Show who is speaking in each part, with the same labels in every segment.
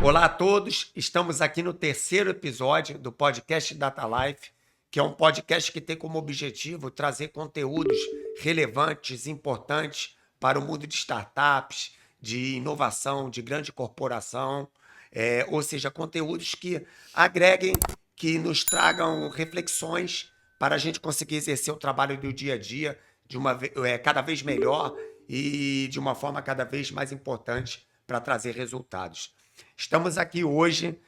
Speaker 1: Olá a todos, estamos aqui no terceiro episódio do podcast Data Life, que é um podcast que tem como objetivo trazer conteúdos relevantes, importantes para o mundo de startups, de inovação, de grande corporação, ou seja, conteúdos que agreguem, que nos tragam reflexões para a gente conseguir exercer o trabalho do dia a dia cada vez melhor e de uma forma cada vez mais importante para trazer resultados. Estamos aqui hoje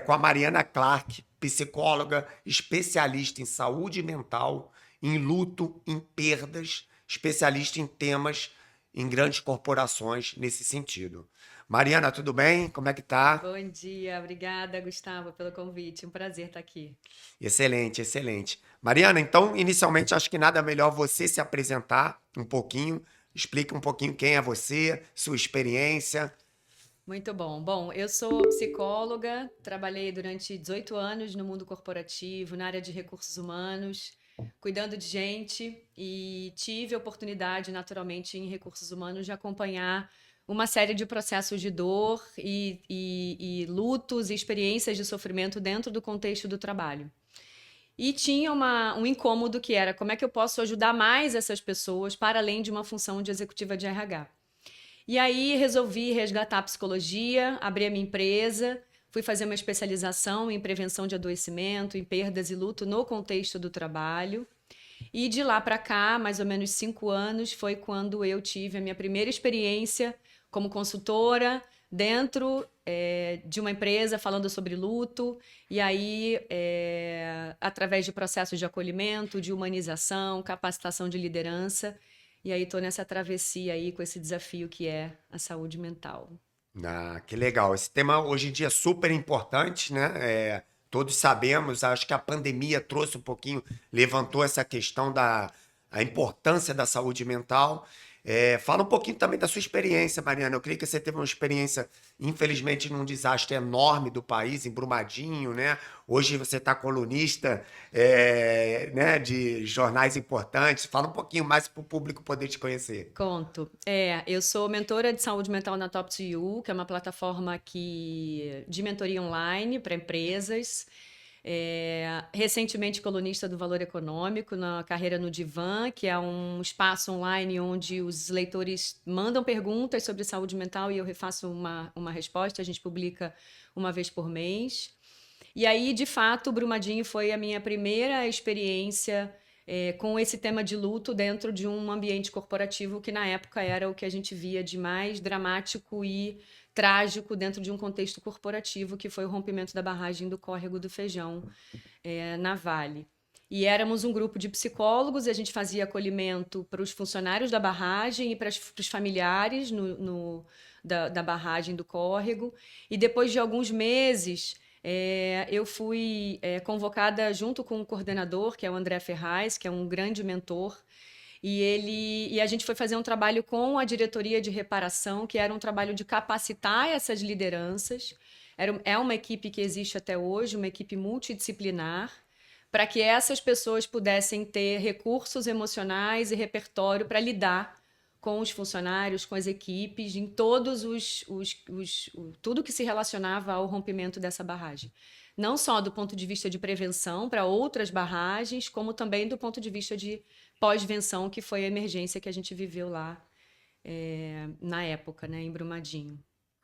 Speaker 1: com a Mariana Clark, psicóloga, especialista em saúde mental, em luto, em perdas, especialista em temas em grandes corporações nesse sentido. Mariana, tudo bem? Como é que tá?
Speaker 2: Bom dia, obrigada, Gustavo, pelo convite. Um prazer estar aqui.
Speaker 1: Excelente, excelente. Mariana, então, inicialmente, acho que nada melhor você se apresentar um pouquinho, explica um pouquinho quem é você, sua experiência.
Speaker 2: Muito bom. Bom, eu sou psicóloga, trabalhei durante 18 anos no mundo corporativo, na área de recursos humanos, cuidando de gente e tive a oportunidade, naturalmente, em recursos humanos, de acompanhar uma série de processos de dor e lutos e experiências de sofrimento dentro do contexto do trabalho. E tinha um incômodo que era como é que eu posso ajudar mais essas pessoas para além de uma função de executiva de RH. E aí resolvi resgatar a psicologia, abri a minha empresa, fui fazer uma especialização em prevenção de adoecimento, em perdas e luto no contexto do trabalho. E de lá para cá, mais ou menos 5 anos, foi quando eu tive a minha primeira experiência como consultora dentro de uma empresa falando sobre luto. E aí, através de processos de acolhimento, de humanização, capacitação de liderança. E aí estou nessa travessia aí com esse desafio que é a saúde mental.
Speaker 1: Ah, que legal. Esse tema hoje em dia é super importante, né? Todos sabemos, acho que a pandemia trouxe um pouquinho, levantou essa questão da a importância da saúde mental. Fala um pouquinho também da sua experiência, Mariana. Eu creio que você teve uma experiência, infelizmente, num desastre enorme do país, em Brumadinho, né? Hoje você está colunista, né, de jornais importantes. Fala um pouquinho mais para o público poder te conhecer.
Speaker 2: Conto. Eu sou mentora de saúde mental na Top 2 You, que é uma plataforma de mentoria online para empresas. Recentemente colunista do Valor Econômico, na Carreira no Divã, que é um espaço online onde os leitores mandam perguntas sobre saúde mental e eu refaço uma resposta. A gente publica uma vez por mês. E aí, de fato, o Brumadinho foi a minha primeira experiência com esse tema de luto dentro de um ambiente corporativo que, na época, era o que a gente via de mais dramático e trágico dentro de um contexto corporativo, que foi o rompimento da barragem do Córrego do Feijão, na Vale. E éramos um grupo de psicólogos, e a gente fazia acolhimento para os funcionários da barragem e para os familiares da barragem do Córrego. E depois de alguns meses, eu fui convocada junto com o coordenador, que é o André Ferraz, que é um grande mentor, e a gente foi fazer um trabalho com a diretoria de reparação, que era um trabalho de capacitar essas lideranças. É uma equipe que existe até hoje, uma equipe multidisciplinar, para que essas pessoas pudessem ter recursos emocionais e repertório para lidar com os funcionários, com as equipes, em todos tudo que se relacionava ao rompimento dessa barragem. Não só do ponto de vista de prevenção para outras barragens, como também do ponto de vista de pós-venção, que foi a emergência que a gente viveu lá na época, né, em Brumadinho.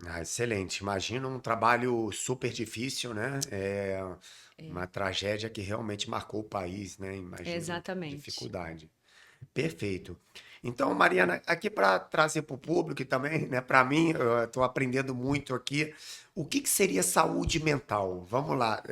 Speaker 1: Ah, excelente. Imagino um trabalho super difícil, né? Uma tragédia que realmente marcou o país, né? Imagino
Speaker 2: Exatamente.
Speaker 1: dificuldade. Perfeito. Então, Mariana, aqui para trazer para o público e também, né, para mim, eu estou aprendendo muito aqui. O que que seria saúde mental? Vamos lá,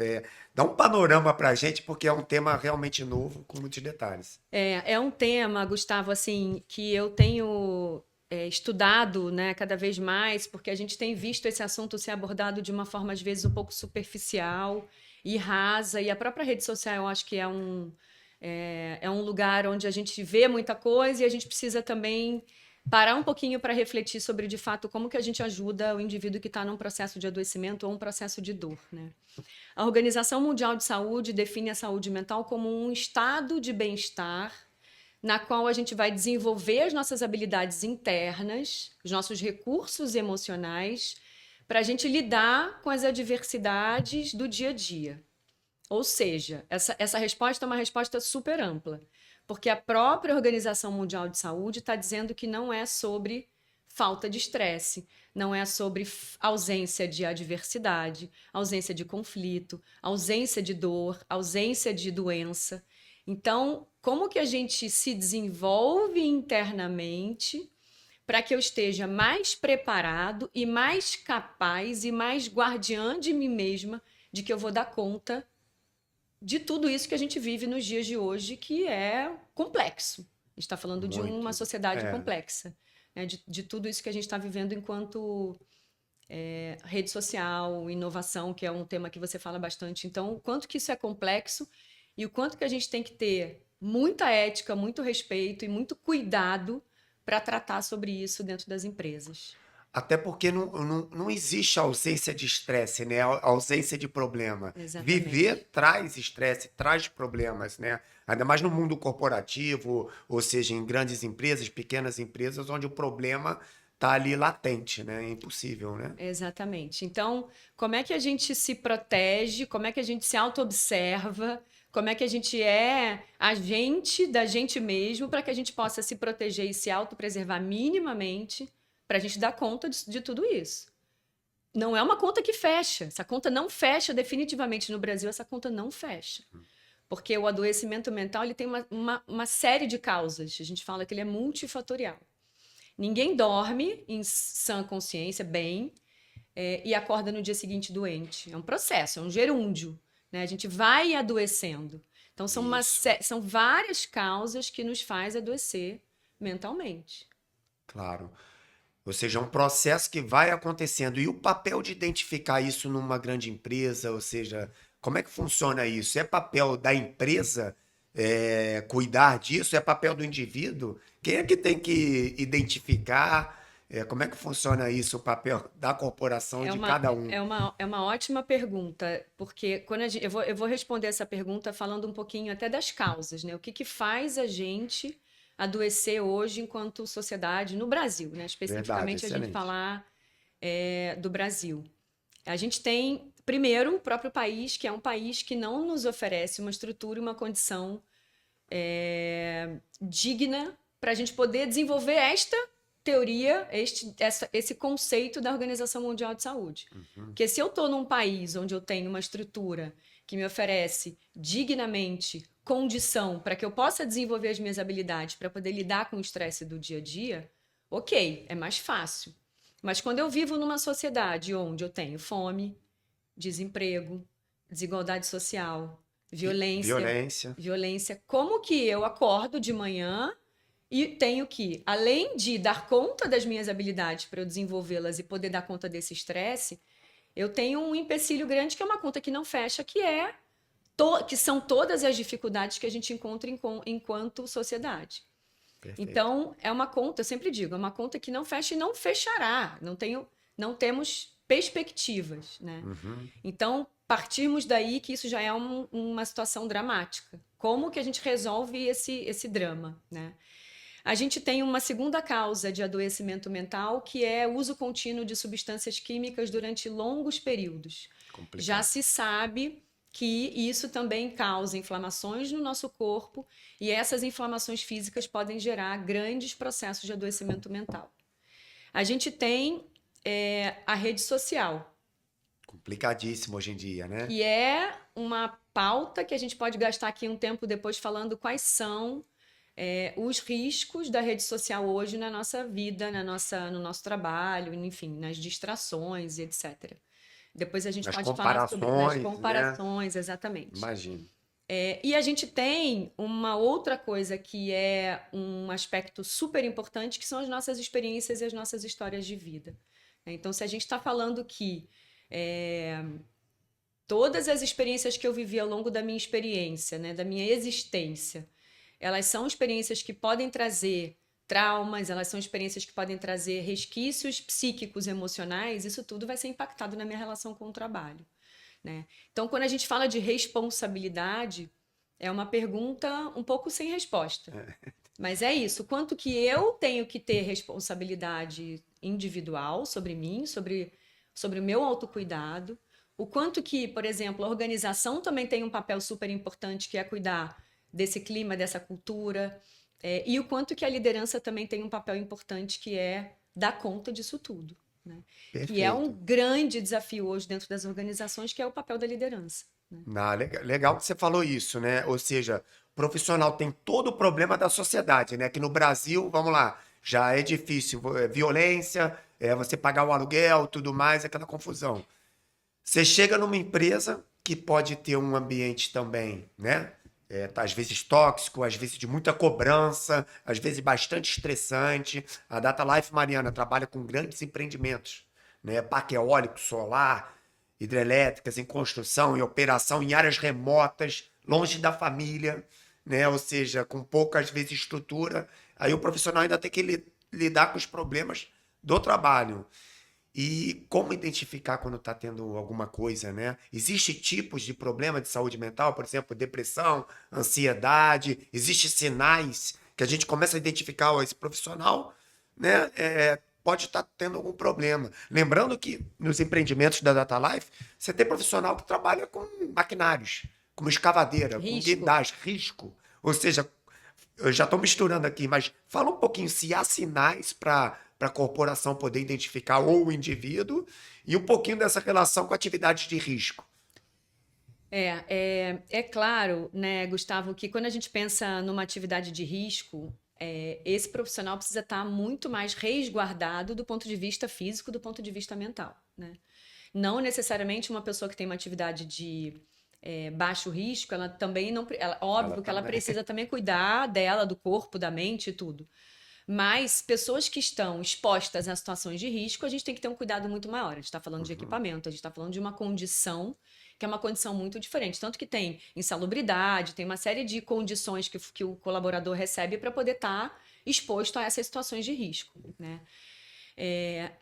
Speaker 1: dá um panorama para a gente, porque é um tema realmente novo, com muitos detalhes.
Speaker 2: É um tema, Gustavo, assim, que eu tenho estudado, né, cada vez mais, porque a gente tem visto esse assunto ser abordado de uma forma, às vezes, um pouco superficial e rasa, e a própria rede social, eu acho que é um lugar onde a gente vê muita coisa e a gente precisa também parar um pouquinho para refletir sobre, de fato, como que a gente ajuda o indivíduo que está num processo de adoecimento ou um processo de dor, né? A Organização Mundial de Saúde define a saúde mental como um estado de bem-estar na qual a gente vai desenvolver as nossas habilidades internas, os nossos recursos emocionais, para a gente lidar com as adversidades do dia a dia. Ou seja, essa resposta é uma resposta super ampla, porque a própria Organização Mundial de Saúde está dizendo que não é sobre falta de estresse, não é sobre ausência de adversidade, ausência de conflito, ausência de dor, ausência de doença. Então, como que a gente se desenvolve internamente para que eu esteja mais preparado e mais capaz e mais guardiã de mim mesma de que eu vou dar conta de tudo isso que a gente vive nos dias de hoje, que é complexo. A gente está falando de uma sociedade complexa, né? De tudo isso que a gente está vivendo enquanto rede social, inovação, que é um tema que você fala bastante. Então, o quanto que isso é complexo e o quanto que a gente tem que ter muita ética, muito respeito e muito cuidado para tratar sobre isso dentro das empresas.
Speaker 1: Até porque não existe ausência de estresse, né? Ausência de problema.
Speaker 2: Exatamente.
Speaker 1: Viver traz estresse, traz problemas, né? Ainda mais no mundo corporativo, ou seja, em grandes empresas, pequenas empresas, onde o problema está ali latente, né? É impossível, né?
Speaker 2: Exatamente. Então, como é que a gente se protege? Como é que a gente se auto-observa? Como é que a gente é agente da gente mesmo para que a gente possa se proteger e se autopreservar minimamente para a gente dar conta de tudo isso? Não é uma conta que fecha. Essa conta não fecha definitivamente no Brasil. Essa conta não fecha. Porque o adoecimento mental ele tem uma série de causas. A gente fala que ele é multifatorial. Ninguém dorme em sã consciência, bem, e acorda no dia seguinte doente. É um processo, é um gerúndio. Né? A gente vai adoecendo. Então, são várias causas que nos faz adoecer mentalmente.
Speaker 1: Claro. Ou seja, é um processo que vai acontecendo. E o papel de identificar isso numa grande empresa, ou seja, como é que funciona isso? É papel da empresa cuidar disso? É papel do indivíduo? Quem é que tem que identificar? Como é que funciona isso, o papel da corporação e de cada um?
Speaker 2: É uma ótima pergunta, porque quando eu vou responder essa pergunta falando um pouquinho até das causas, né? O que faz a gente adoecer hoje enquanto sociedade no Brasil, né? Especificamente
Speaker 1: Verdade,
Speaker 2: a gente
Speaker 1: excelente.
Speaker 2: falar do Brasil. A gente tem, primeiro, o próprio país, que é um país que não nos oferece uma estrutura e uma condição digna para a gente poder desenvolver esta teoria, esse conceito da Organização Mundial de Saúde. Porque se eu estou num país onde eu tenho uma estrutura que me oferece dignamente condição para que eu possa desenvolver as minhas habilidades para poder lidar com o estresse do dia a dia, ok, é mais fácil. Mas quando eu vivo numa sociedade onde eu tenho fome, desemprego, desigualdade social, violência, como que eu acordo de manhã e tenho que, além de dar conta das minhas habilidades para eu desenvolvê-las e poder dar conta desse estresse, eu tenho um empecilho grande que é uma conta que não fecha, que são todas as dificuldades que a gente encontra enquanto sociedade.
Speaker 1: Perfeito.
Speaker 2: Então, é uma conta, eu sempre digo, é uma conta que não fecha e não fechará. Não temos perspectivas, né? Então, partirmos daí que isso já é uma situação dramática. Como que a gente resolve esse drama, né? A gente tem uma segunda causa de adoecimento mental, que é o uso contínuo de substâncias químicas durante longos períodos.
Speaker 1: Complicado.
Speaker 2: Já se sabe que isso também causa inflamações no nosso corpo e essas inflamações físicas podem gerar grandes processos de adoecimento mental. A gente tem a rede social.
Speaker 1: Complicadíssimo hoje em dia, né?
Speaker 2: Que é uma pauta que a gente pode gastar aqui um tempo depois falando quais são os riscos da rede social hoje na nossa vida, no nosso trabalho, enfim, nas distrações e etc. Depois a gente pode falar sobre as comparações, né? Exatamente.
Speaker 1: Imagino.
Speaker 2: E a gente tem uma outra coisa que é um aspecto super importante, que são as nossas experiências e as nossas histórias de vida. Então, se a gente está falando que todas as experiências que eu vivi ao longo da minha experiência, né, da minha existência, elas são experiências que podem trazer traumas, elas são experiências que podem trazer resquícios psíquicos, emocionais, isso tudo vai ser impactado na minha relação com o trabalho, né? Então, quando a gente fala de responsabilidade, é uma pergunta um pouco sem resposta. Mas é isso, quanto que eu tenho que ter responsabilidade individual sobre mim, sobre sobre o meu autocuidado, o quanto que, por exemplo, a organização também tem um papel super importante, que é cuidar desse clima, dessa cultura, e o quanto que a liderança também tem um papel importante, que é dar conta disso tudo, né? Que é um
Speaker 1: Perfeito.
Speaker 2: grande desafio hoje dentro das organizações, que é o papel da liderança, né?
Speaker 1: Legal que você falou isso, né? Ou seja, o profissional tem todo o problema da sociedade, né? Que no Brasil, vamos lá, já é difícil, violência, você pagar o aluguel, tudo mais, aquela confusão. Você chega numa empresa que pode ter um ambiente também, né? Às vezes tóxico, às vezes de muita cobrança, às vezes bastante estressante. A Data Life Mariana trabalha com grandes empreendimentos, né? Parque eólico, solar, hidrelétricas em construção e operação em áreas remotas, longe da família, né? Ou seja, com pouca, às vezes, estrutura. Aí o profissional ainda tem que lidar com os problemas do trabalho. E como identificar quando está tendo alguma coisa, né? Existem tipos de problema de saúde mental, por exemplo, depressão, ansiedade, existem sinais que a gente começa a identificar, ó, esse profissional, né? Pode estar tendo algum problema. Lembrando que nos empreendimentos da Data Life, você tem profissional que trabalha com maquinários, como escavadeira, com
Speaker 2: Risco.
Speaker 1: guindaste, risco. Ou seja, eu já estou misturando aqui, mas fala um pouquinho se há sinais para a corporação poder identificar ou o indivíduo e um pouquinho dessa relação com atividades de risco.
Speaker 2: É claro, né, Gustavo, que quando a gente pensa numa atividade de risco, esse profissional precisa estar muito mais resguardado do ponto de vista físico, do ponto de vista mental, né? Não necessariamente uma pessoa que tem uma atividade de baixo risco, ela também não. Óbvio que ela
Speaker 1: também.
Speaker 2: precisa também cuidar dela, do corpo, da mente e tudo. Mas pessoas que estão expostas a situações de risco, a gente tem que ter um cuidado muito maior. A gente está falando de equipamento, a gente está falando de uma condição que é uma condição muito diferente. Tanto que tem insalubridade, tem uma série de condições que o colaborador recebe para poder estar exposto a essas situações de risco, né?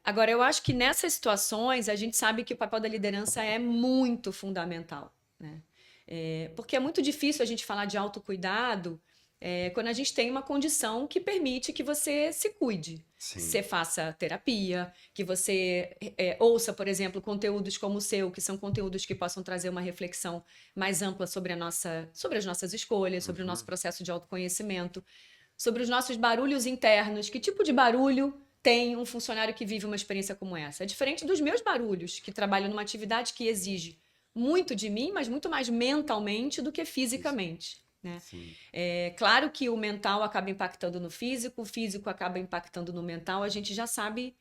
Speaker 2: Agora, eu acho que nessas situações a gente sabe que o papel da liderança é muito fundamental, né? Porque é muito difícil a gente falar de autocuidado quando a gente tem uma condição que permite que você se cuide. Que
Speaker 1: Sim.
Speaker 2: você faça terapia, que você ouça, por exemplo, conteúdos como o seu, que são conteúdos que possam trazer uma reflexão mais ampla sobre sobre as nossas escolhas, sobre o nosso processo de autoconhecimento, sobre os nossos barulhos internos. Que tipo de barulho tem um funcionário que vive uma experiência como essa? É diferente dos meus barulhos, que trabalho numa atividade que exige muito de mim, mas muito mais mentalmente do que fisicamente, né? Claro que o mental acaba impactando no físico, o físico acaba impactando no mental. A gente já sabe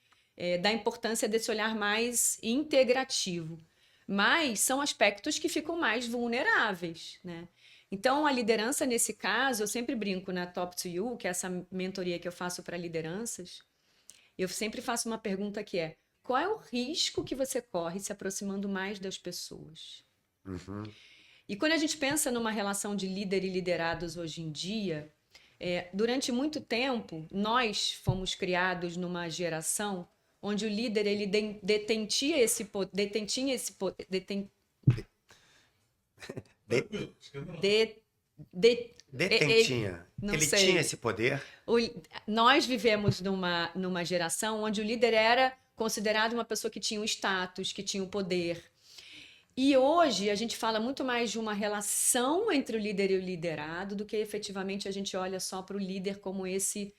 Speaker 2: da importância desse olhar mais integrativo. Mas são aspectos que ficam mais vulneráveis, né? Então, a liderança, nesse caso, eu sempre brinco na Top to You, que é essa mentoria que eu faço para lideranças. Eu sempre faço uma pergunta que é: qual é o risco que você corre se aproximando mais das pessoas? E quando a gente pensa numa relação de líder e liderados hoje em dia, durante muito tempo, nós fomos criados numa geração onde o líder ele detentia esse poder,
Speaker 1: De- Detentinha.
Speaker 2: não
Speaker 1: Ele
Speaker 2: sei.
Speaker 1: tinha esse poder.
Speaker 2: O- Nós vivemos numa geração onde o líder era considerado uma pessoa que tinha o status, que tinha o poder. E hoje a gente fala muito mais de uma relação entre o líder e o liderado do que efetivamente a gente olha só para o líder como esse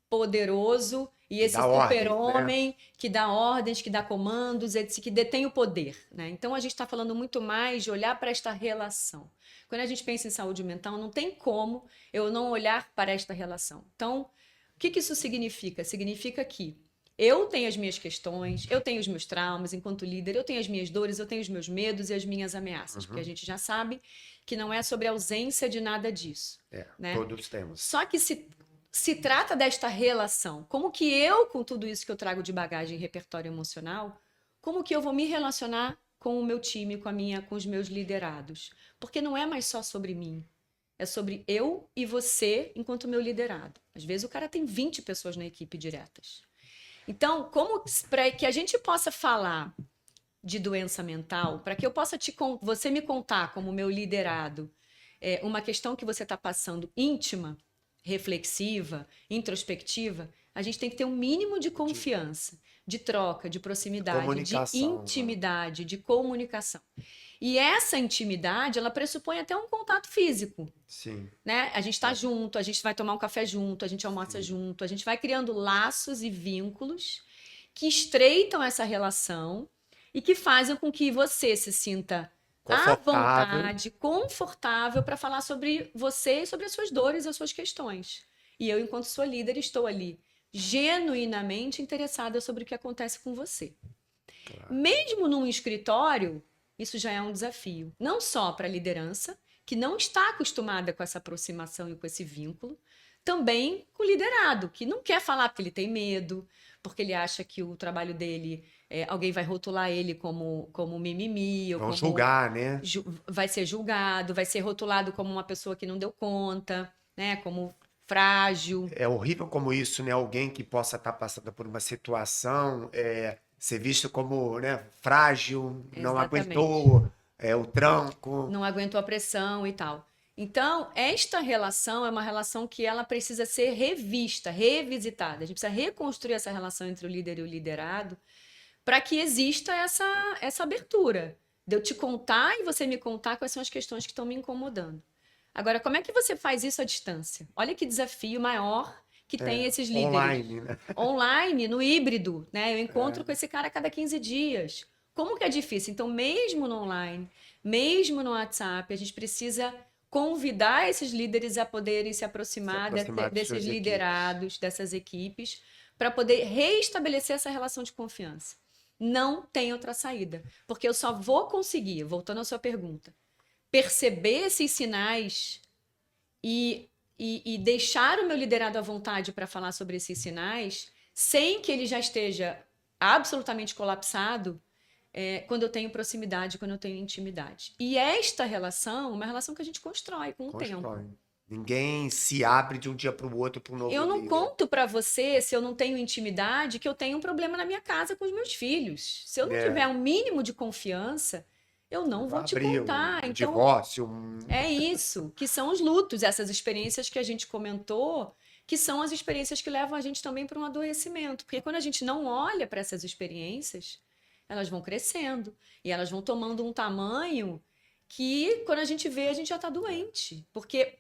Speaker 2: poderoso e esse
Speaker 1: dá ordens, né?
Speaker 2: super-homem que dá ordens, que dá comandos, que detém o poder, né? Então a gente está falando muito mais de olhar para esta relação. Quando a gente pensa em saúde mental, não tem como eu não olhar para esta relação. Então, o que isso significa? Significa que eu tenho as minhas questões, eu tenho os meus traumas enquanto líder, eu tenho as minhas dores, eu tenho os meus medos e as minhas ameaças, porque a gente já sabe que não é sobre a ausência de nada disso, né?
Speaker 1: Todos temos.
Speaker 2: Só que se trata desta relação. Como que eu, com tudo isso que eu trago de bagagem e repertório emocional, como que eu vou me relacionar com o meu time, com os meus liderados? Porque não é mais só sobre mim. É sobre eu e você enquanto meu liderado. Às vezes o cara tem 20 pessoas na equipe diretas. Então, para que a gente possa falar de doença mental, para que eu possa você me contar como meu liderado uma questão que você está passando íntima, reflexiva, introspectiva, a gente tem que ter um mínimo de confiança, de troca, de proximidade, de
Speaker 1: Comunicação, né?
Speaker 2: intimidade, de comunicação. E essa intimidade, ela pressupõe até um contato físico,
Speaker 1: Sim.
Speaker 2: né? A gente está junto, a gente vai tomar um café junto, a gente almoça
Speaker 1: Sim.
Speaker 2: junto, a gente vai criando laços e vínculos que estreitam essa relação e que fazem com que você se sinta à
Speaker 1: Confortável.
Speaker 2: vontade, confortável para falar sobre você e sobre as suas dores e as suas questões. E eu, enquanto sua líder, estou ali genuinamente interessada sobre o que acontece com você.
Speaker 1: Claro.
Speaker 2: Mesmo num escritório, isso já é um desafio. Não só para a liderança, que não está acostumada com essa aproximação e com esse vínculo, também com o liderado, que não quer falar porque ele tem medo, porque ele acha que o trabalho dele, alguém vai rotular ele como mimimi, ou
Speaker 1: Vão
Speaker 2: como
Speaker 1: julgar, né?
Speaker 2: vai ser julgado, vai ser rotulado como uma pessoa que não deu conta, né? Como frágil.
Speaker 1: É horrível como isso, né? Alguém que possa estar passando por uma situação, ser visto como, né, frágil, não
Speaker 2: Exatamente.
Speaker 1: aguentou, o tranco.
Speaker 2: Não aguentou a pressão e tal. Então, esta relação é uma relação que ela precisa ser revista, revisitada. A gente precisa reconstruir essa relação entre o líder e o liderado para que exista essa abertura de eu te contar e você me contar quais são as questões que estão me incomodando. Agora, como é que você faz isso à distância? Olha que desafio maior que tem esses líderes.
Speaker 1: Online, né?
Speaker 2: Online, no híbrido, né? Eu encontro com esse cara a cada 15 dias. Como que é difícil? Então, mesmo no online, mesmo no WhatsApp, a gente precisa convidar esses líderes a poderem se aproximar
Speaker 1: aproximar de
Speaker 2: desses
Speaker 1: suas
Speaker 2: liderados, dessas equipes, para poder reestabelecer essa relação de confiança. Não tem outra saída, porque eu só vou conseguir, voltando à sua pergunta, perceber esses sinais e deixar o meu liderado à vontade para falar sobre esses sinais, sem que ele já esteja absolutamente colapsado, quando eu tenho proximidade, quando eu tenho intimidade. E esta relação é uma relação que a gente constrói com o tempo.
Speaker 1: Constrói. Ninguém se abre de um dia para o outro para um novo
Speaker 2: Eu não
Speaker 1: líder.
Speaker 2: conto para você, se eu não tenho intimidade, que eu tenho um problema na minha casa com os meus filhos. Se eu não tiver um mínimo de confiança, eu não vou te
Speaker 1: Abrir
Speaker 2: contar.
Speaker 1: um
Speaker 2: Então,
Speaker 1: divórcio,
Speaker 2: é isso, que são os lutos, essas experiências que a gente comentou, que são as experiências que levam a gente também para um adoecimento. Porque quando a gente não olha para essas experiências, elas vão crescendo e elas vão tomando um tamanho que, quando a gente vê, a gente já está doente. Porque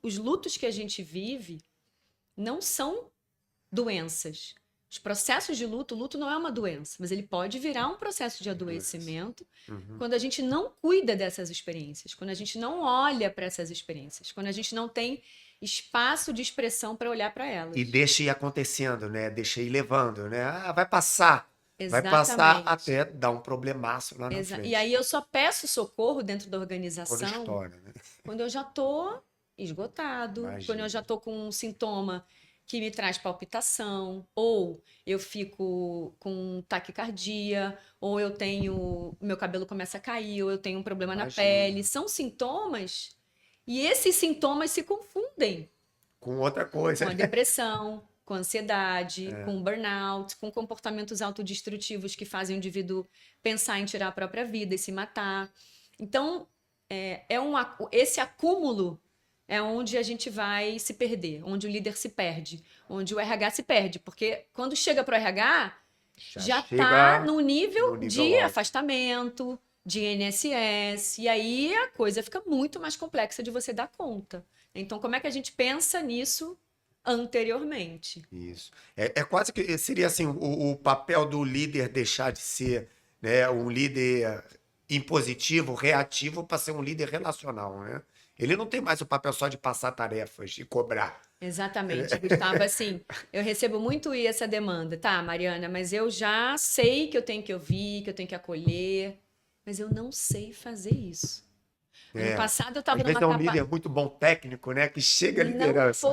Speaker 2: os lutos que a gente vive não são doenças. Os processos de luto, o luto não é uma doença, mas ele pode virar um processo de adoecimento quando a gente não cuida dessas experiências, quando a gente não olha para essas experiências, quando a gente não tem espaço de expressão para olhar para elas.
Speaker 1: E deixa ir acontecendo, né? Deixa ir levando, né? Ah, vai passar. Vai passar
Speaker 2: Exatamente.
Speaker 1: até dar um problemaço lá na frente.
Speaker 2: E aí eu só peço socorro dentro da
Speaker 1: Quando
Speaker 2: organização
Speaker 1: estoura, né?
Speaker 2: quando eu já estou esgotado,
Speaker 1: Imagina.
Speaker 2: quando eu já estou com um sintoma que me traz palpitação, ou eu fico com taquicardia, ou eu tenho, meu cabelo começa a cair, ou eu tenho um problema na
Speaker 1: Imagina.
Speaker 2: pele. São sintomas e esses sintomas se confundem
Speaker 1: Com outra coisa.
Speaker 2: com a depressão, com a ansiedade, com o burnout, com comportamentos autodestrutivos que fazem o indivíduo pensar em tirar a própria vida e se matar. Então, esse acúmulo é onde a gente vai se perder, onde o líder se perde, onde o RH se perde, porque quando chega para o RH, já está
Speaker 1: chega
Speaker 2: no nível
Speaker 1: no
Speaker 2: de
Speaker 1: nível alto.
Speaker 2: afastamento, de INSS, e aí a coisa fica muito mais complexa de você dar conta. Então, como é que a gente pensa nisso anteriormente?
Speaker 1: Isso. É quase que seria assim, o papel do líder deixar de ser, né, um líder impositivo, reativo, para ser um líder relacional, né? Ele não tem mais o papel só de passar tarefas e cobrar.
Speaker 2: Exatamente, Gustavo. Assim, eu recebo muito essa demanda. Tá, Mariana, mas eu já sei que eu tenho que ouvir, que eu tenho que acolher, mas eu não sei fazer isso. Ano passado eu
Speaker 1: Às
Speaker 2: estava
Speaker 1: vezes
Speaker 2: numa
Speaker 1: é um líder muito bom técnico, né, que chega à liderança.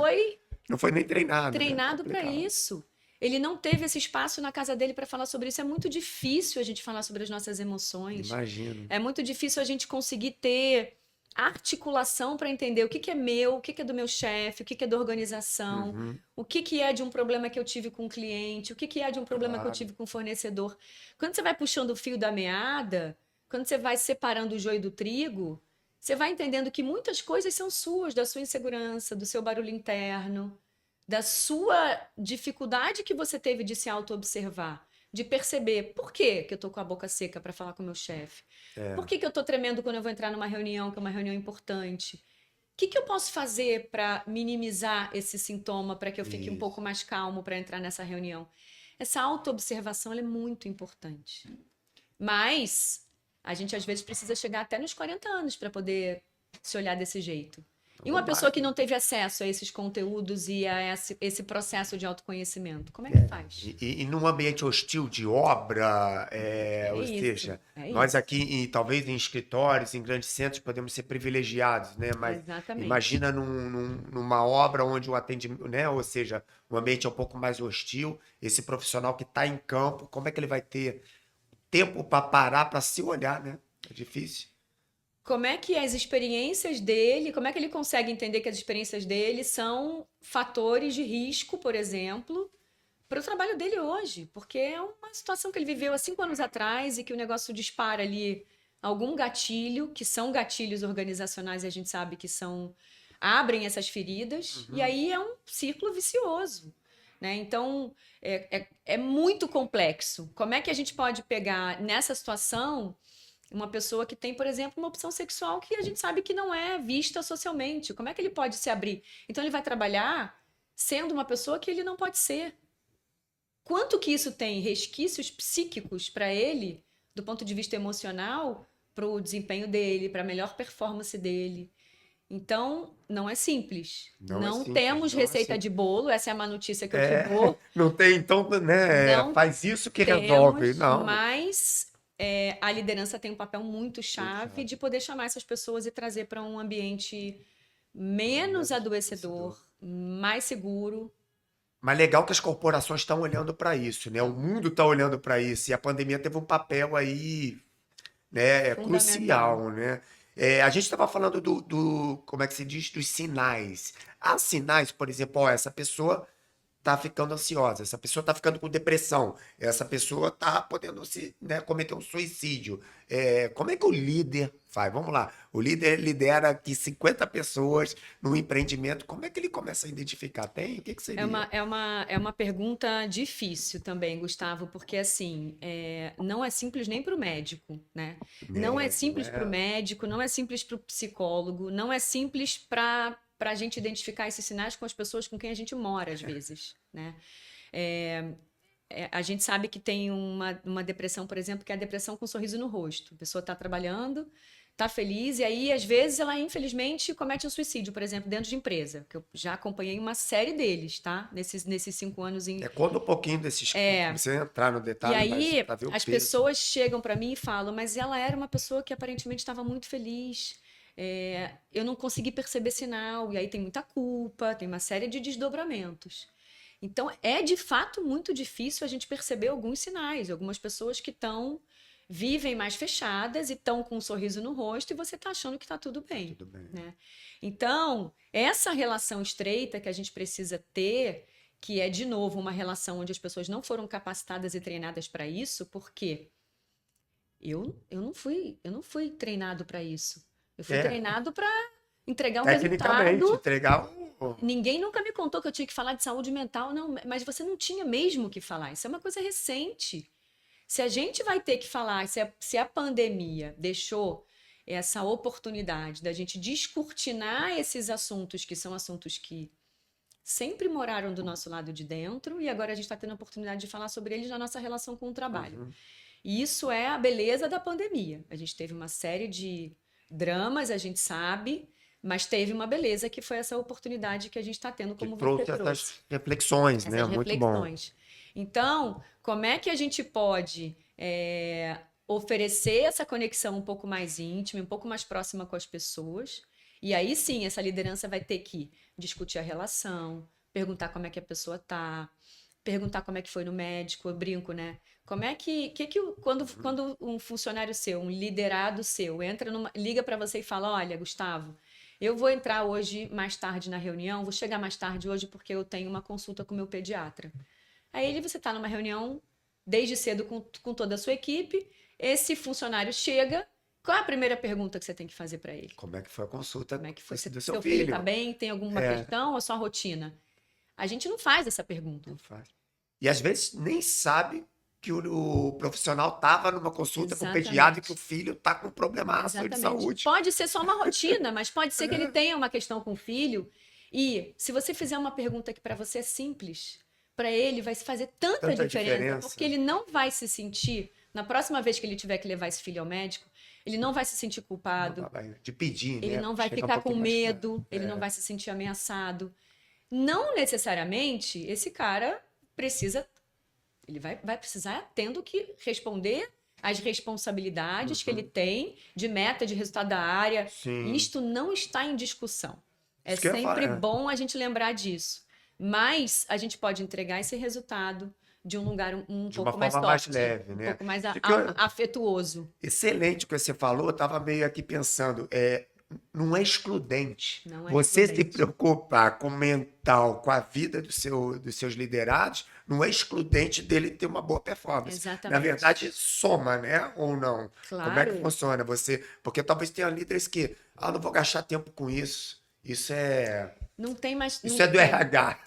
Speaker 1: Não foi nem treinado, né?
Speaker 2: treinado para
Speaker 1: Complicado.
Speaker 2: isso. Ele não teve esse espaço na casa dele para falar sobre isso. É muito difícil a gente falar sobre as nossas emoções.
Speaker 1: Imagino.
Speaker 2: É muito difícil a gente conseguir ter articulação para entender o que é meu, o que é do meu chefe, o que é da organização, o que é de um problema que eu tive com o cliente, o que é de um problema que eu
Speaker 1: Claro.
Speaker 2: tive com o fornecedor. Quando você vai puxando o fio da meada, quando você vai separando o joio do trigo, você vai entendendo que muitas coisas são suas, da sua insegurança, do seu barulho interno, da sua dificuldade que você teve de se auto-observar, de perceber por que que eu tô com a boca seca para falar com o meu chefe, por que que eu tô tremendo quando eu vou entrar numa reunião, que é uma reunião importante. O que que eu posso fazer para minimizar esse sintoma, para que eu fique um
Speaker 1: Isso.
Speaker 2: pouco mais calmo para entrar nessa reunião? Essa auto-observação ela é muito importante. Mas a gente às vezes precisa chegar até nos 40 anos para poder se olhar desse jeito. E uma
Speaker 1: Vamos lá.
Speaker 2: pessoa que não teve acesso a esses conteúdos e a esse processo de autoconhecimento, como é que faz?
Speaker 1: E num ambiente hostil de obra, ou
Speaker 2: isso,
Speaker 1: seja,
Speaker 2: é
Speaker 1: nós
Speaker 2: isso.
Speaker 1: aqui, talvez em escritórios, em grandes centros, podemos ser privilegiados, né? Mas
Speaker 2: Exatamente.
Speaker 1: imagina numa obra onde o atendimento, né? Ou seja, o ambiente é um pouco mais hostil, esse profissional que está em campo, como é que ele vai ter tempo para parar, para se olhar, né? É difícil.
Speaker 2: Como é que as experiências dele, como é que ele consegue entender que as experiências dele são fatores de risco, por exemplo, para o trabalho dele hoje? Porque é uma situação que ele viveu há 5 anos atrás e que o negócio dispara ali algum gatilho, que são gatilhos organizacionais e a gente sabe que são abrem essas feridas, e aí é um círculo vicioso. Né? Então, é muito complexo. Como é que a gente pode pegar nessa situação uma pessoa que tem, por exemplo, uma opção sexual que a gente sabe que não é vista socialmente? Como é que ele pode se abrir? Então, ele vai trabalhar sendo uma pessoa que ele não pode ser. Quanto que isso tem resquícios psíquicos para ele, do ponto de vista emocional, para o desempenho dele, para a melhor performance dele? Então, não é simples.
Speaker 1: Não é
Speaker 2: Não
Speaker 1: simples,
Speaker 2: temos
Speaker 1: não é
Speaker 2: receita
Speaker 1: simples.
Speaker 2: de bolo, essa é a má notícia que eu te dou.
Speaker 1: Não tem, então, né?
Speaker 2: Não
Speaker 1: Faz isso que resolve.
Speaker 2: temos,
Speaker 1: Não.
Speaker 2: mas a liderança tem um papel muito chave de poder chamar essas pessoas e trazer para um ambiente menos adoecedor, mais seguro.
Speaker 1: Mas legal que as corporações estão olhando para isso, né? O mundo está olhando para isso. E a pandemia teve um papel aí, né,
Speaker 2: Fundamental.
Speaker 1: crucial, né? A gente estava falando como é que se diz, dos sinais. Há sinais, por exemplo, ó, essa pessoa tá ficando ansiosa, essa pessoa tá ficando com depressão, essa pessoa tá podendo né, cometer um suicídio. Como é que o líder faz? Vamos lá, o líder lidera aqui 50 pessoas no empreendimento, como é que ele começa a identificar? Tem? O que que
Speaker 2: É
Speaker 1: seria?
Speaker 2: uma, é uma, é uma pergunta difícil também, Gustavo, porque assim, não é simples nem para o médico, né? Não é
Speaker 1: Não
Speaker 2: simples para o
Speaker 1: é?
Speaker 2: médico, não é simples para o psicólogo, não é simples para a gente identificar esses sinais com as pessoas com quem a gente mora, às vezes, né? A gente sabe que tem uma depressão, por exemplo, que é a depressão com um sorriso no rosto. A pessoa está trabalhando, está feliz, e aí, às vezes, ela, infelizmente, comete um suicídio, por exemplo, dentro de empresa. Que eu já acompanhei uma série deles, tá? Nesses 5 anos.
Speaker 1: Conta um pouquinho desses, você entrar no
Speaker 2: E
Speaker 1: detalhe, mas
Speaker 2: aí,
Speaker 1: para ver o
Speaker 2: as
Speaker 1: peso.
Speaker 2: pessoas chegam para mim e falam, mas ela era uma pessoa que aparentemente estava muito feliz. Eu não consegui perceber sinal, e aí tem muita culpa, tem uma série de desdobramentos. Então, é de fato muito difícil a gente perceber alguns sinais. Algumas pessoas que vivem mais fechadas e estão com um sorriso no rosto e você está achando que está tudo bem,
Speaker 1: Tudo bem.
Speaker 2: né? Então, essa relação estreita que a gente precisa ter, que é, de novo, uma relação onde as pessoas não foram capacitadas e treinadas para isso, porque eu não fui treinado para isso. Eu fui
Speaker 1: É,
Speaker 2: treinado para entregar um
Speaker 1: tecnicamente,
Speaker 2: resultado.
Speaker 1: entregar um.
Speaker 2: Ninguém nunca me contou que eu tinha que falar de saúde mental, não, mas você não tinha mesmo que falar. Isso é uma coisa recente. Se a gente vai ter que falar, se a pandemia deixou essa oportunidade da gente descortinar esses assuntos, que são assuntos que sempre moraram do nosso lado de dentro, e agora a gente está tendo a oportunidade de falar sobre eles na nossa relação com o trabalho. E isso é a beleza da pandemia. A gente teve uma série de dramas, a gente sabe, mas teve uma beleza que foi essa oportunidade que a gente está tendo,
Speaker 1: Que
Speaker 2: como você
Speaker 1: trouxe
Speaker 2: trouxe,
Speaker 1: essas reflexões, né?
Speaker 2: essas
Speaker 1: Muito bom.
Speaker 2: reflexões. Então, como é que a gente pode oferecer essa conexão um pouco mais íntima, um pouco mais próxima com as pessoas? E aí sim, essa liderança vai ter que discutir a relação, perguntar como é que a pessoa tá, perguntar como é que foi no médico, eu brinco, né? Como é quando um funcionário seu, um liderado seu, liga para você e fala: Olha, Gustavo, eu vou entrar hoje mais tarde na reunião, vou chegar mais tarde hoje porque eu tenho uma consulta com o meu pediatra. Aí você está numa reunião desde cedo com toda a sua equipe, esse funcionário chega, qual é a primeira pergunta que você tem que fazer para ele?
Speaker 1: Como é que foi a consulta
Speaker 2: Como é que foi?
Speaker 1: do seu
Speaker 2: Seu filho está
Speaker 1: filho?
Speaker 2: bem? Tem alguma questão ou só rotina? A gente não faz essa pergunta.
Speaker 1: Não faz. E às vezes nem sabe que o profissional estava numa consulta com o pediatra e que o filho está com um problemaço de saúde.
Speaker 2: Pode ser só uma rotina, mas pode ser que ele tenha uma questão com o filho. E se você fizer uma pergunta que para você é simples, para ele vai fazer tanta diferença, porque ele não vai se sentir, na próxima vez que ele tiver que levar esse filho ao médico, ele não vai se sentir culpado.
Speaker 1: De pedir,
Speaker 2: ele não vai ficar com medo, ele não vai se sentir ameaçado. Não necessariamente esse cara precisa. Ele vai precisar tendo que responder às responsabilidades que ele tem de meta, de resultado da área.
Speaker 1: Sim.
Speaker 2: Isto não está em discussão. É sempre bom a gente lembrar disso. Mas a gente pode entregar esse resultado de um lugar um pouco mais soft,
Speaker 1: mais leve, né?
Speaker 2: Um pouco mais afetuoso.
Speaker 1: Excelente o que você falou. Eu estava meio aqui pensando. Não é excludente.
Speaker 2: Não é
Speaker 1: Você
Speaker 2: excludente.
Speaker 1: se preocupar com o mental, com a vida dos seus liderados, não é excludente dele ter uma boa performance.
Speaker 2: Exatamente.
Speaker 1: Na verdade, soma, né? Ou não?
Speaker 2: Claro.
Speaker 1: Como é que funciona? Porque talvez tenha líderes que, não vou gastar tempo com isso. Isso é...
Speaker 2: Não tem mais.
Speaker 1: Isso é do RH.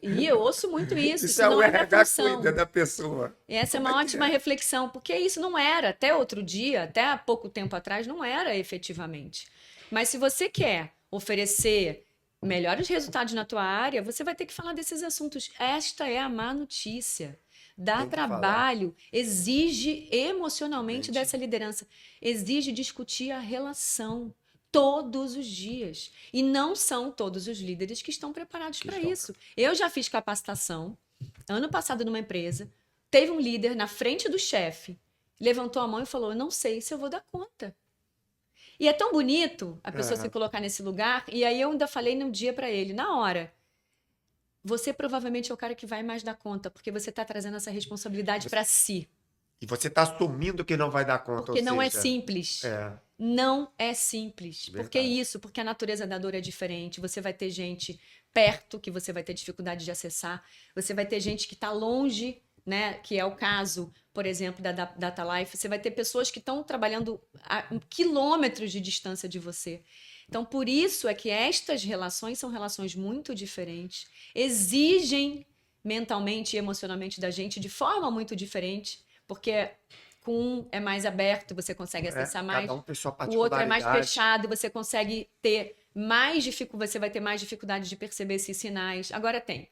Speaker 2: E eu ouço muito isso.
Speaker 1: Isso é
Speaker 2: não
Speaker 1: o
Speaker 2: é
Speaker 1: RH cuida da pessoa.
Speaker 2: Essa é uma ótima reflexão, porque isso não era, até outro dia, até há pouco tempo atrás, não era efetivamente. Mas se você quer oferecer melhores resultados na tua área, você vai ter que falar desses assuntos. Esta é a má notícia. Dar trabalho exige emocionalmente dessa liderança, exige discutir a relação todos os dias. E não são todos os líderes que estão preparados para isso. Eu já fiz capacitação ano passado numa empresa, teve um líder na frente do chefe, levantou a mão e falou: eu não sei se eu vou dar conta. E é tão bonito a pessoa se colocar nesse lugar. E aí eu ainda falei no dia para ele, na hora: você provavelmente é o cara que vai mais dar conta, porque você está trazendo essa responsabilidade para si.
Speaker 1: E você está assumindo que não vai dar conta.
Speaker 2: Porque não é simples. Não é simples.
Speaker 1: Verdade.
Speaker 2: Por que isso? Porque a natureza da dor é diferente. Você vai ter gente perto que você vai ter dificuldade de acessar. Você vai ter gente que está longe, né? Que é o caso, por exemplo, da Data Life. Você vai ter pessoas que estão trabalhando a quilômetros de distância de você. Então, por isso é que estas relações são relações muito diferentes, exigem mentalmente e emocionalmente da gente de forma muito diferente, porque com um é mais aberto, você consegue acessar mais,
Speaker 1: cada um tem sua
Speaker 2: o outro é mais
Speaker 1: particularidade.
Speaker 2: fechado, você consegue ter mais dificuldade, você vai ter mais dificuldade de perceber esses sinais. Agora tem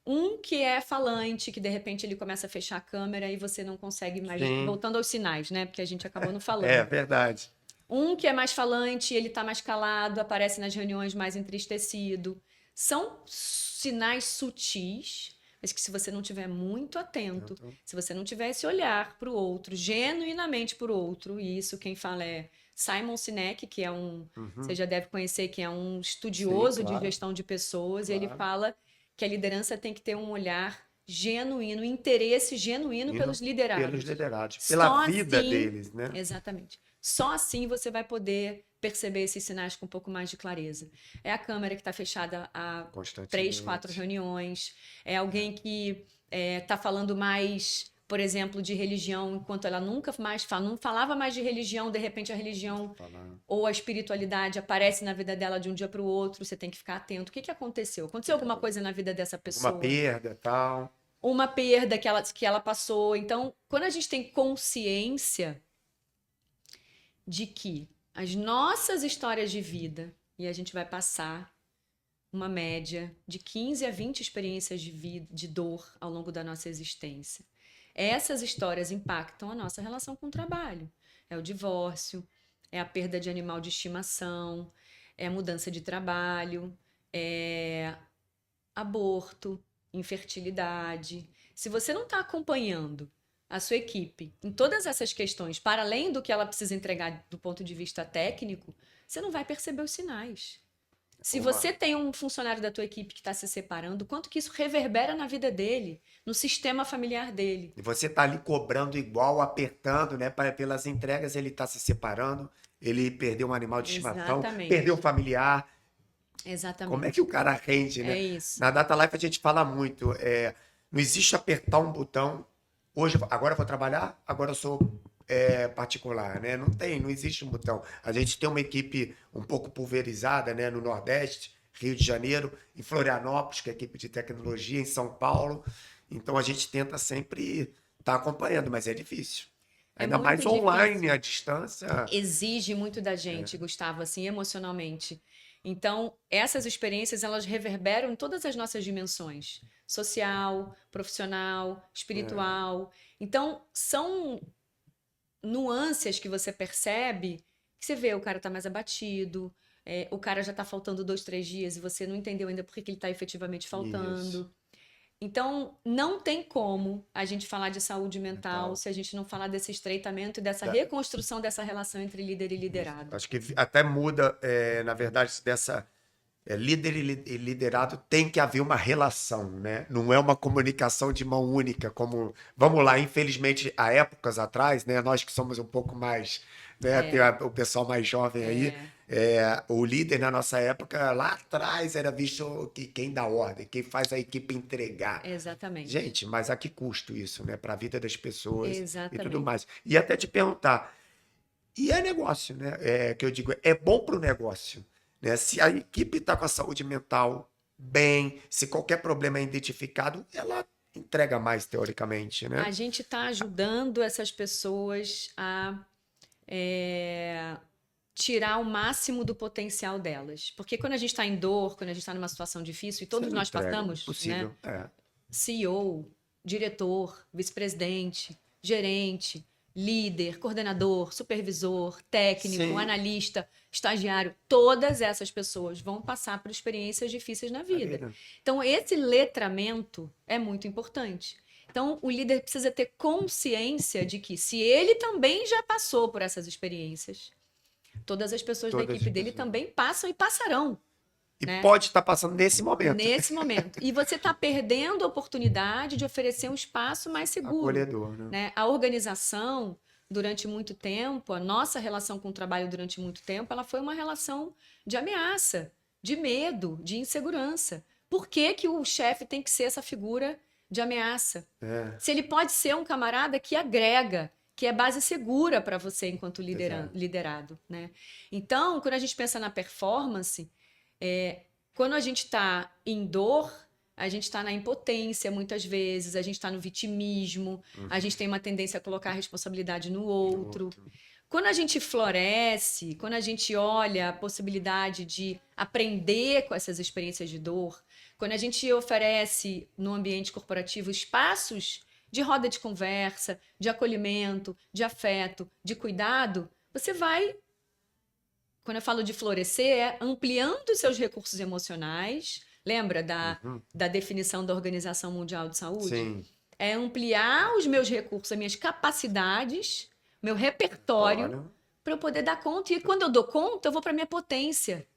Speaker 2: um que é falante, que de repente ele começa a fechar a câmera e você não consegue mais, voltando aos sinais, né? Porque a gente acabou não falando.
Speaker 1: É verdade.
Speaker 2: Um que é mais falante, ele tá mais calado, aparece nas reuniões mais entristecido. São sinais sutis, mas que se você não tiver muito atento, se você não tiver esse olhar para o outro, genuinamente para o outro, e isso quem fala é Simon Sinek, que é você já deve conhecer, que é um estudioso de gestão de pessoas, e ele fala que a liderança tem que ter um olhar genuíno, interesse genuíno pelos liderados.
Speaker 1: Pelos liderados, pela vida deles, né?
Speaker 2: Exatamente. Só assim você vai poder perceber esses sinais com um pouco mais de clareza. É a câmera que está fechada há 3, 4 reuniões. É alguém que está falando mais, por exemplo, de religião, enquanto ela nunca mais não falava mais de religião, de repente a religião ou a espiritualidade aparece na vida dela de um dia para o outro, você tem que ficar atento. O que aconteceu? Aconteceu alguma coisa na vida dessa pessoa?
Speaker 1: Uma perda e tal.
Speaker 2: Uma perda que ela passou. Então, quando a gente tem consciência de que as nossas histórias de vida, e a gente vai passar uma média de 15 a 20 experiências de vida, de dor ao longo da nossa existência. Essas histórias impactam a nossa relação com o trabalho. É o divórcio, é a perda de animal de estimação, é a mudança de trabalho, é aborto, infertilidade. Se você não está acompanhando a sua equipe em todas essas questões, para além do que ela precisa entregar do ponto de vista técnico, você não vai perceber os sinais. Se você tem um funcionário da tua equipe que está se separando, quanto que isso reverbera na vida dele, no sistema familiar dele?
Speaker 1: E você está ali cobrando igual, apertando, né? Pelas entregas, ele está se separando, ele perdeu um animal de estimação, perdeu um familiar.
Speaker 2: Exatamente.
Speaker 1: Como é que o cara rende, né?
Speaker 2: É isso.
Speaker 1: Na Data Life a gente fala muito, não existe apertar um botão. Hoje, agora eu vou trabalhar, agora eu sou particular, né? Não existe um botão. A gente tem uma equipe um pouco pulverizada, né? No Nordeste, Rio de Janeiro, em Florianópolis, que é a equipe de tecnologia, em São Paulo. Então a gente tenta sempre estar acompanhando, mas é difícil.
Speaker 2: É
Speaker 1: Ainda
Speaker 2: muito
Speaker 1: mais online,
Speaker 2: difícil.
Speaker 1: à distância.
Speaker 2: Exige muito da gente, Gustavo, assim, emocionalmente. Então, essas experiências, elas reverberam em todas as nossas dimensões, social, profissional,
Speaker 1: É,
Speaker 2: espiritual. Então, são nuances que você percebe, que você vê, o cara tá mais abatido, o cara já tá faltando 2, 3 dias e você não entendeu ainda por que que ele tá efetivamente
Speaker 1: isso.
Speaker 2: faltando. Então, não tem como a gente falar de saúde mental
Speaker 1: Mental.
Speaker 2: se a gente não falar desse estreitamento e dessa
Speaker 1: Da-
Speaker 2: reconstrução dessa relação entre líder e
Speaker 1: isso.
Speaker 2: liderado.
Speaker 1: Acho que até muda, na verdade, dessa líder e liderado tem que haver uma relação, né? Não é uma comunicação de mão única, como, vamos lá, infelizmente, há épocas atrás, né? Nós que somos um pouco mais, né? Tem
Speaker 2: É,
Speaker 1: o pessoal mais jovem aí,
Speaker 2: é,
Speaker 1: o líder na nossa época, lá atrás, era visto que quem dá ordem, quem faz a equipe entregar.
Speaker 2: exatamente.
Speaker 1: Gente, mas a que custo isso, né? Para a vida das pessoas e tudo
Speaker 2: Exatamente.
Speaker 1: mais. E até te perguntar, e é negócio, né? Que eu digo, é bom para o negócio, né? Se a equipe está com a saúde mental bem, se qualquer problema é identificado, ela entrega mais teoricamente, né?
Speaker 2: A gente está ajudando essas pessoas a é, tirar o máximo do potencial delas. Porque quando a gente está em dor, quando a gente está numa situação difícil, e
Speaker 1: Você
Speaker 2: todos
Speaker 1: não
Speaker 2: nós
Speaker 1: entrega,
Speaker 2: passamos, né?
Speaker 1: impossível. É,
Speaker 2: CEO, diretor, vice-presidente, gerente, líder, coordenador, supervisor, técnico,
Speaker 1: sim,
Speaker 2: analista, estagiário, todas essas pessoas vão passar por experiências difíceis na
Speaker 1: a
Speaker 2: vida.
Speaker 1: vida.
Speaker 2: Então, esse letramento é muito importante. Então, o líder precisa ter consciência de que, se ele também já passou por essas experiências, todas as pessoas da
Speaker 1: Todas as
Speaker 2: equipe dele
Speaker 1: pessoas.
Speaker 2: também passam e passarão,
Speaker 1: E
Speaker 2: né?
Speaker 1: pode estar passando nesse momento.
Speaker 2: Nesse momento. E você está perdendo a oportunidade de oferecer um espaço mais seguro,
Speaker 1: Acolhedor, né?
Speaker 2: né? A organização, durante muito tempo, a nossa relação com o trabalho durante muito tempo, ela foi uma relação de ameaça, de medo, de insegurança. Por que que o chefe tem que ser essa figura de ameaça?
Speaker 1: É,
Speaker 2: Se ele pode ser um camarada que agrega, que é base segura para você enquanto
Speaker 1: exato.
Speaker 2: liderado, né? Então, quando a gente pensa na performance, quando a gente está em dor, a gente está na impotência muitas vezes, a gente está no vitimismo, a gente tem uma tendência a colocar a responsabilidade no
Speaker 1: Do
Speaker 2: outro.
Speaker 1: outro.
Speaker 2: Quando a gente floresce, quando a gente olha a possibilidade de aprender com essas experiências de dor, quando a gente oferece no ambiente corporativo espaços de roda de conversa, de acolhimento, de afeto, de cuidado, você vai, quando eu falo de florescer, é ampliando os seus recursos emocionais. Lembra
Speaker 1: Uhum.
Speaker 2: da definição da Organização Mundial de Saúde?
Speaker 1: Sim.
Speaker 2: É ampliar os meus recursos, as minhas capacidades, meu repertório,
Speaker 1: Olha,
Speaker 2: para eu poder dar conta. E quando eu dou conta, eu vou para minha potência.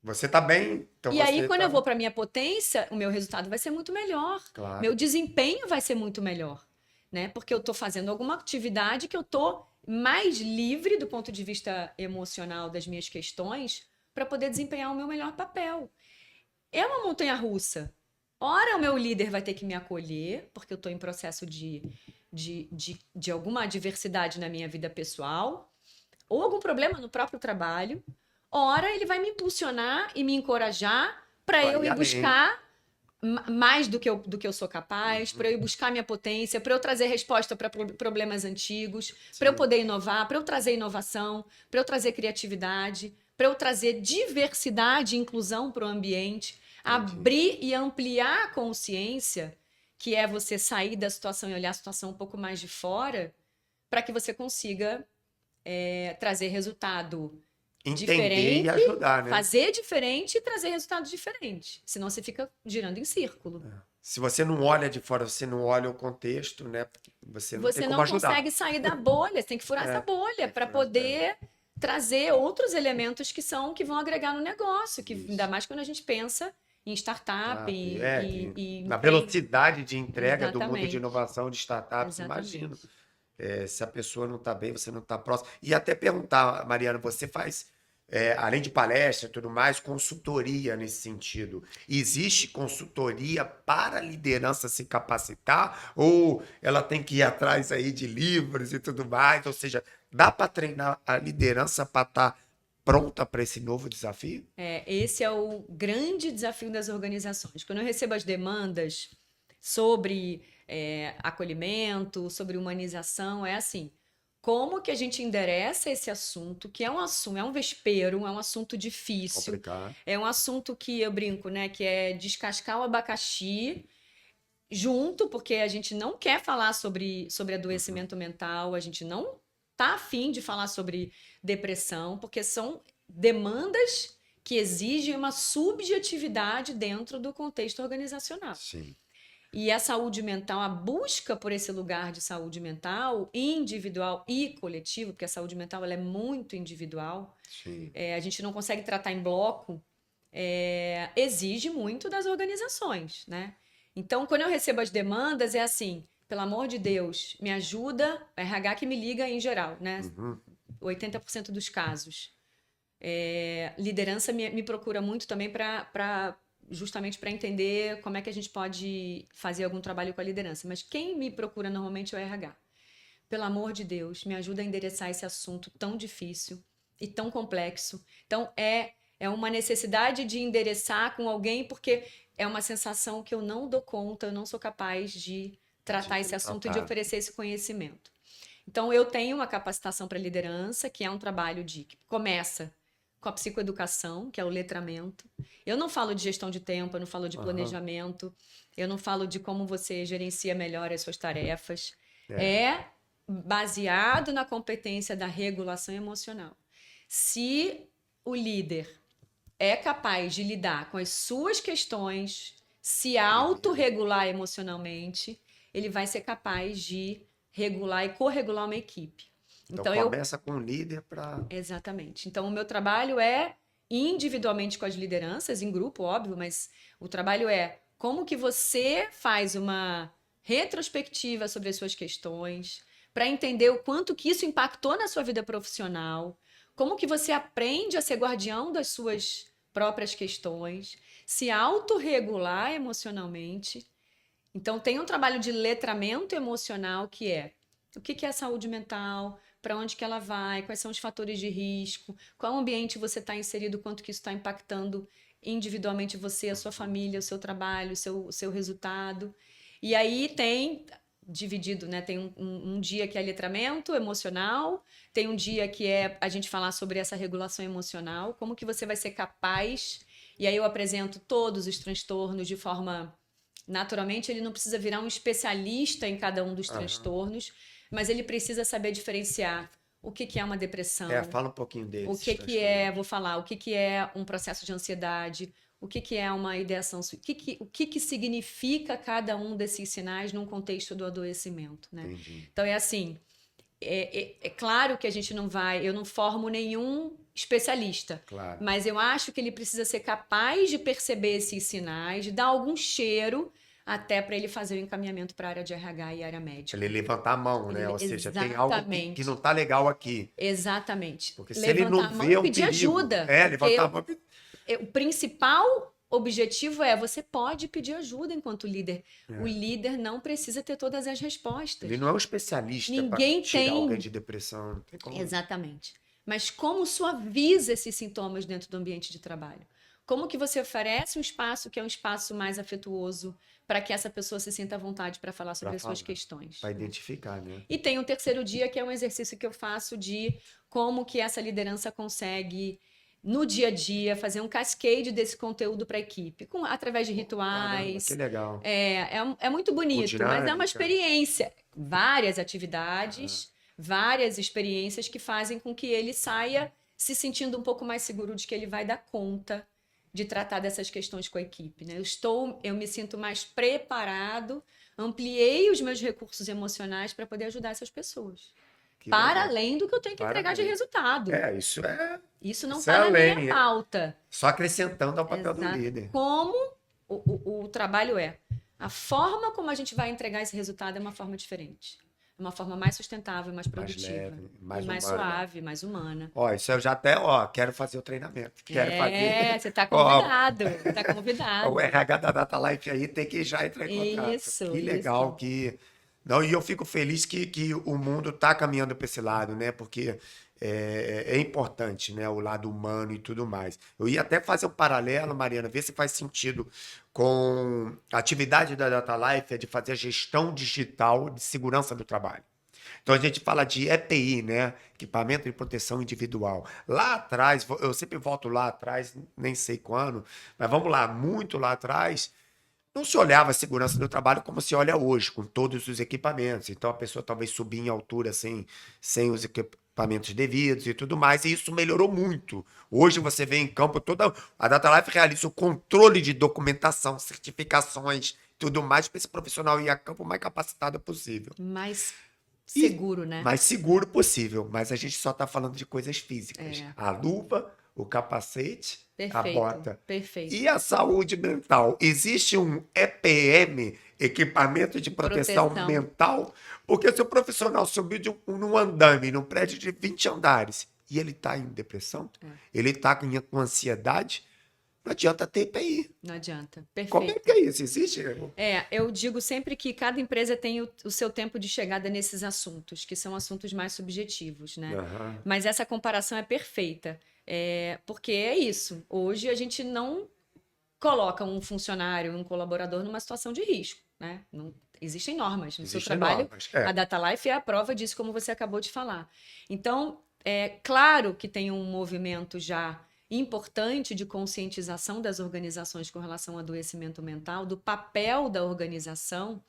Speaker 1: você tá bem, então
Speaker 2: E aí,
Speaker 1: você
Speaker 2: quando eu
Speaker 1: tá.
Speaker 2: vou para minha potência, o meu resultado vai ser muito melhor. Meu
Speaker 1: Claro.
Speaker 2: desempenho vai ser muito melhor, né? Porque eu estou fazendo alguma atividade que eu estou mais livre do ponto de vista emocional das minhas questões para poder desempenhar o meu melhor papel. É uma montanha russa. Ora, o meu líder vai ter que me acolher, porque eu estou em processo de alguma adversidade na minha vida pessoal, ou algum problema no próprio trabalho. Ora, ele vai me impulsionar e me encorajar para
Speaker 1: Vai
Speaker 2: eu
Speaker 1: ir
Speaker 2: ir
Speaker 1: além.
Speaker 2: buscar mais do que eu sou capaz, para eu ir buscar minha potência, para eu trazer resposta para problemas antigos, para eu
Speaker 1: Sim,
Speaker 2: poder inovar, para eu trazer inovação, para eu trazer criatividade, para eu trazer diversidade e inclusão para o ambiente,
Speaker 1: entendi.
Speaker 2: abrir e ampliar a consciência, que é você sair da situação e olhar a situação um pouco mais de fora, para que você consiga trazer resultado
Speaker 1: Entender e
Speaker 2: diferente,
Speaker 1: ajudar, né?
Speaker 2: fazer diferente e trazer resultados diferentes. Senão você fica girando em círculo.
Speaker 1: Se você não olha de fora, você não olha o contexto, né? Você não tem
Speaker 2: Você
Speaker 1: como
Speaker 2: não
Speaker 1: ajudar.
Speaker 2: consegue sair da bolha, você tem que furar essa
Speaker 1: É,
Speaker 2: bolha
Speaker 1: tem que
Speaker 2: para
Speaker 1: furar.
Speaker 2: poder trazer outros elementos que vão agregar no negócio, que ainda
Speaker 1: Isso.
Speaker 2: mais quando a gente pensa em startup
Speaker 1: Tá,
Speaker 2: e
Speaker 1: na
Speaker 2: empreende.
Speaker 1: velocidade de entrega do mundo de
Speaker 2: Exatamente,
Speaker 1: inovação de startups, imagino.
Speaker 2: exatamente.
Speaker 1: Se a pessoa não está bem, você não está próximo. E até perguntar, Mariana, você faz, além de palestra e tudo mais, consultoria nesse sentido. Existe consultoria para a liderança se capacitar? Ou ela tem que ir atrás aí de livros e tudo mais? Ou seja, dá para treinar a liderança para estar pronta para esse novo desafio?
Speaker 2: Esse é o grande desafio das organizações. Quando eu recebo as demandas sobre acolhimento, sobre humanização, é assim, como que a gente endereça esse assunto, que é um vespeiro, é um assunto difícil,
Speaker 1: Complicado.
Speaker 2: é um assunto que eu brinco, né, que é descascar o abacaxi junto, porque a gente não quer falar sobre adoecimento mental, a gente não tá afim de falar sobre depressão, porque são demandas que exigem uma subjetividade dentro do contexto organizacional.
Speaker 1: Sim.
Speaker 2: E a saúde mental, a busca por esse lugar de saúde mental, individual e coletivo, porque a saúde mental ela é muito individual,
Speaker 1: Sim.
Speaker 2: a gente não consegue tratar em bloco, exige muito das organizações, né? Então, quando eu recebo as demandas, é assim, pelo amor de Deus, me ajuda, RH que me liga em geral, né? 80% dos casos. Liderança me procura muito também justamente para entender como é que a gente pode fazer algum trabalho com a liderança. Mas quem me procura normalmente é o RH. Pelo amor de Deus, me ajuda a endereçar esse assunto tão difícil e tão complexo. Então, é uma necessidade de endereçar com alguém, porque é uma sensação que eu não dou conta, eu não sou capaz de tratar esse assunto e de oferecer esse conhecimento. Então, eu tenho uma capacitação para liderança, que é um trabalho que começa com a psicoeducação, que é o letramento. Eu não falo de gestão de tempo, eu não falo de planejamento, eu não falo de como você gerencia melhor as suas tarefas. É baseado na competência da regulação emocional. Se o líder é capaz de lidar com as suas questões, se autorregular emocionalmente, ele vai ser capaz de regular e corregular uma equipe.
Speaker 1: Então começa com o líder para...
Speaker 2: Exatamente. Então o meu trabalho é individualmente com as lideranças, em grupo, óbvio, mas o trabalho é como que você faz uma retrospectiva sobre as suas questões, para entender o quanto que isso impactou na sua vida profissional, como que você aprende a ser guardião das suas próprias questões, se autorregular emocionalmente. Então, tem um trabalho de letramento emocional que é o que é saúde mental, para onde que ela vai, quais são os fatores de risco, qual ambiente você está inserido, quanto que isso está impactando individualmente você, a sua família, o seu trabalho, o seu resultado. E aí tem dividido, né? Tem um dia que é letramento emocional, tem um dia que é a gente falar sobre essa regulação emocional, como que você vai ser capaz, e aí eu apresento todos os transtornos de forma... Naturalmente, ele não precisa virar um especialista em cada um dos transtornos, mas ele precisa saber diferenciar o que é uma depressão.
Speaker 1: Fala um pouquinho deles.
Speaker 2: O que é um processo de ansiedade, o que é uma ideação, o que significa cada um desses sinais num contexto do adoecimento, né?
Speaker 1: Entendi.
Speaker 2: Então, é assim, é claro que eu não formo nenhum especialista,
Speaker 1: claro,
Speaker 2: mas eu acho que ele precisa ser capaz de perceber esses sinais, de dar algum cheiro até para ele fazer o encaminhamento para a área de RH e área médica.
Speaker 1: Ele levantar a mão, né? Ou seja, tem algo que não está legal aqui.
Speaker 2: Exatamente.
Speaker 1: Porque se ele não vê, é um
Speaker 2: pedir
Speaker 1: perigo.
Speaker 2: ajuda.
Speaker 1: Levantar a mão.
Speaker 2: O principal objetivo você pode pedir ajuda enquanto líder. O líder não precisa ter todas as respostas.
Speaker 1: Ele não é um especialista para tirar alguém de depressão. Não tem como.
Speaker 2: Exatamente. Mas como suaviza esses sintomas dentro do ambiente de trabalho? Como que você oferece um espaço que é um espaço mais afetuoso para que essa pessoa se sinta à vontade para falar sobre as suas questões?
Speaker 1: Para identificar, né?
Speaker 2: E tem o terceiro dia, que é um exercício que eu faço de como que essa liderança consegue, no dia a dia, fazer um cascade desse conteúdo para a equipe, através de rituais.
Speaker 1: Caramba, que legal.
Speaker 2: É muito bonito, mas é uma experiência. Várias atividades, várias experiências que fazem com que ele saia se sentindo um pouco mais seguro de que ele vai dar conta de tratar dessas questões com a equipe, né? Eu me sinto mais preparado, ampliei os meus recursos emocionais para poder ajudar essas pessoas. Para além do que eu tenho que entregar de resultado. Isso não está na minha pauta.
Speaker 1: Só acrescentando ao papel do líder.
Speaker 2: Como o trabalho a forma como a gente vai entregar esse resultado é uma forma diferente. Uma forma mais sustentável, mais produtiva.
Speaker 1: Mais leve,
Speaker 2: mais suave, mais humana.
Speaker 1: Isso eu já até, quero fazer o treinamento. Quero fazer.
Speaker 2: Você está convidado. Tá convidado.
Speaker 1: O RH da Data Life aí tem que já entrar em contato.
Speaker 2: Isso.
Speaker 1: Que legal que Não, e eu fico feliz que o mundo está caminhando para esse lado, né? Porque é importante, né? O lado humano e tudo mais. Eu ia até fazer um paralelo, Mariana, ver se faz sentido com a atividade da Data Life é de fazer a gestão digital de segurança do trabalho. Então a gente fala de EPI, né? Equipamento de proteção individual. Lá atrás, eu sempre volto lá atrás, nem sei quando, mas vamos lá, muito lá atrás. Não se olhava a segurança do trabalho como se olha hoje, com todos os equipamentos. Então a pessoa talvez subia em altura sem os equipamentos devidos e tudo mais, e isso melhorou muito. Hoje você vê em campo toda. A Data Life realiza o controle de documentação, certificações, tudo mais, para esse profissional ir a campo o mais capacitado possível.
Speaker 2: Mais
Speaker 1: E
Speaker 2: seguro, né?
Speaker 1: mais seguro possível, mas a gente só está falando de coisas físicas.
Speaker 2: É.
Speaker 1: A luva, o capacete, a
Speaker 2: Perfeito,
Speaker 1: bota.
Speaker 2: perfeito.
Speaker 1: E a saúde mental? Existe um EPM, equipamento de proteção mental? Porque se o profissional subiu num andame, num prédio de 20 andares, e ele está em depressão, ele está com ansiedade, não adianta ter EPI.
Speaker 2: Não adianta.
Speaker 1: Como é
Speaker 2: Perfeito.
Speaker 1: que é isso? Existe?
Speaker 2: Eu digo sempre que cada empresa tem o seu tempo de chegada nesses assuntos, que são assuntos mais subjetivos, né?
Speaker 1: Aham.
Speaker 2: Mas essa comparação é perfeita. Porque é isso. Hoje a gente não coloca um funcionário, um colaborador numa situação de risco, né? Não, existem normas no seu
Speaker 1: Existem
Speaker 2: trabalho.
Speaker 1: normas.
Speaker 2: A Data Life é a prova disso, como você acabou de falar. Então, é claro que tem um movimento já importante de conscientização das organizações com relação ao adoecimento mental, do papel da organização,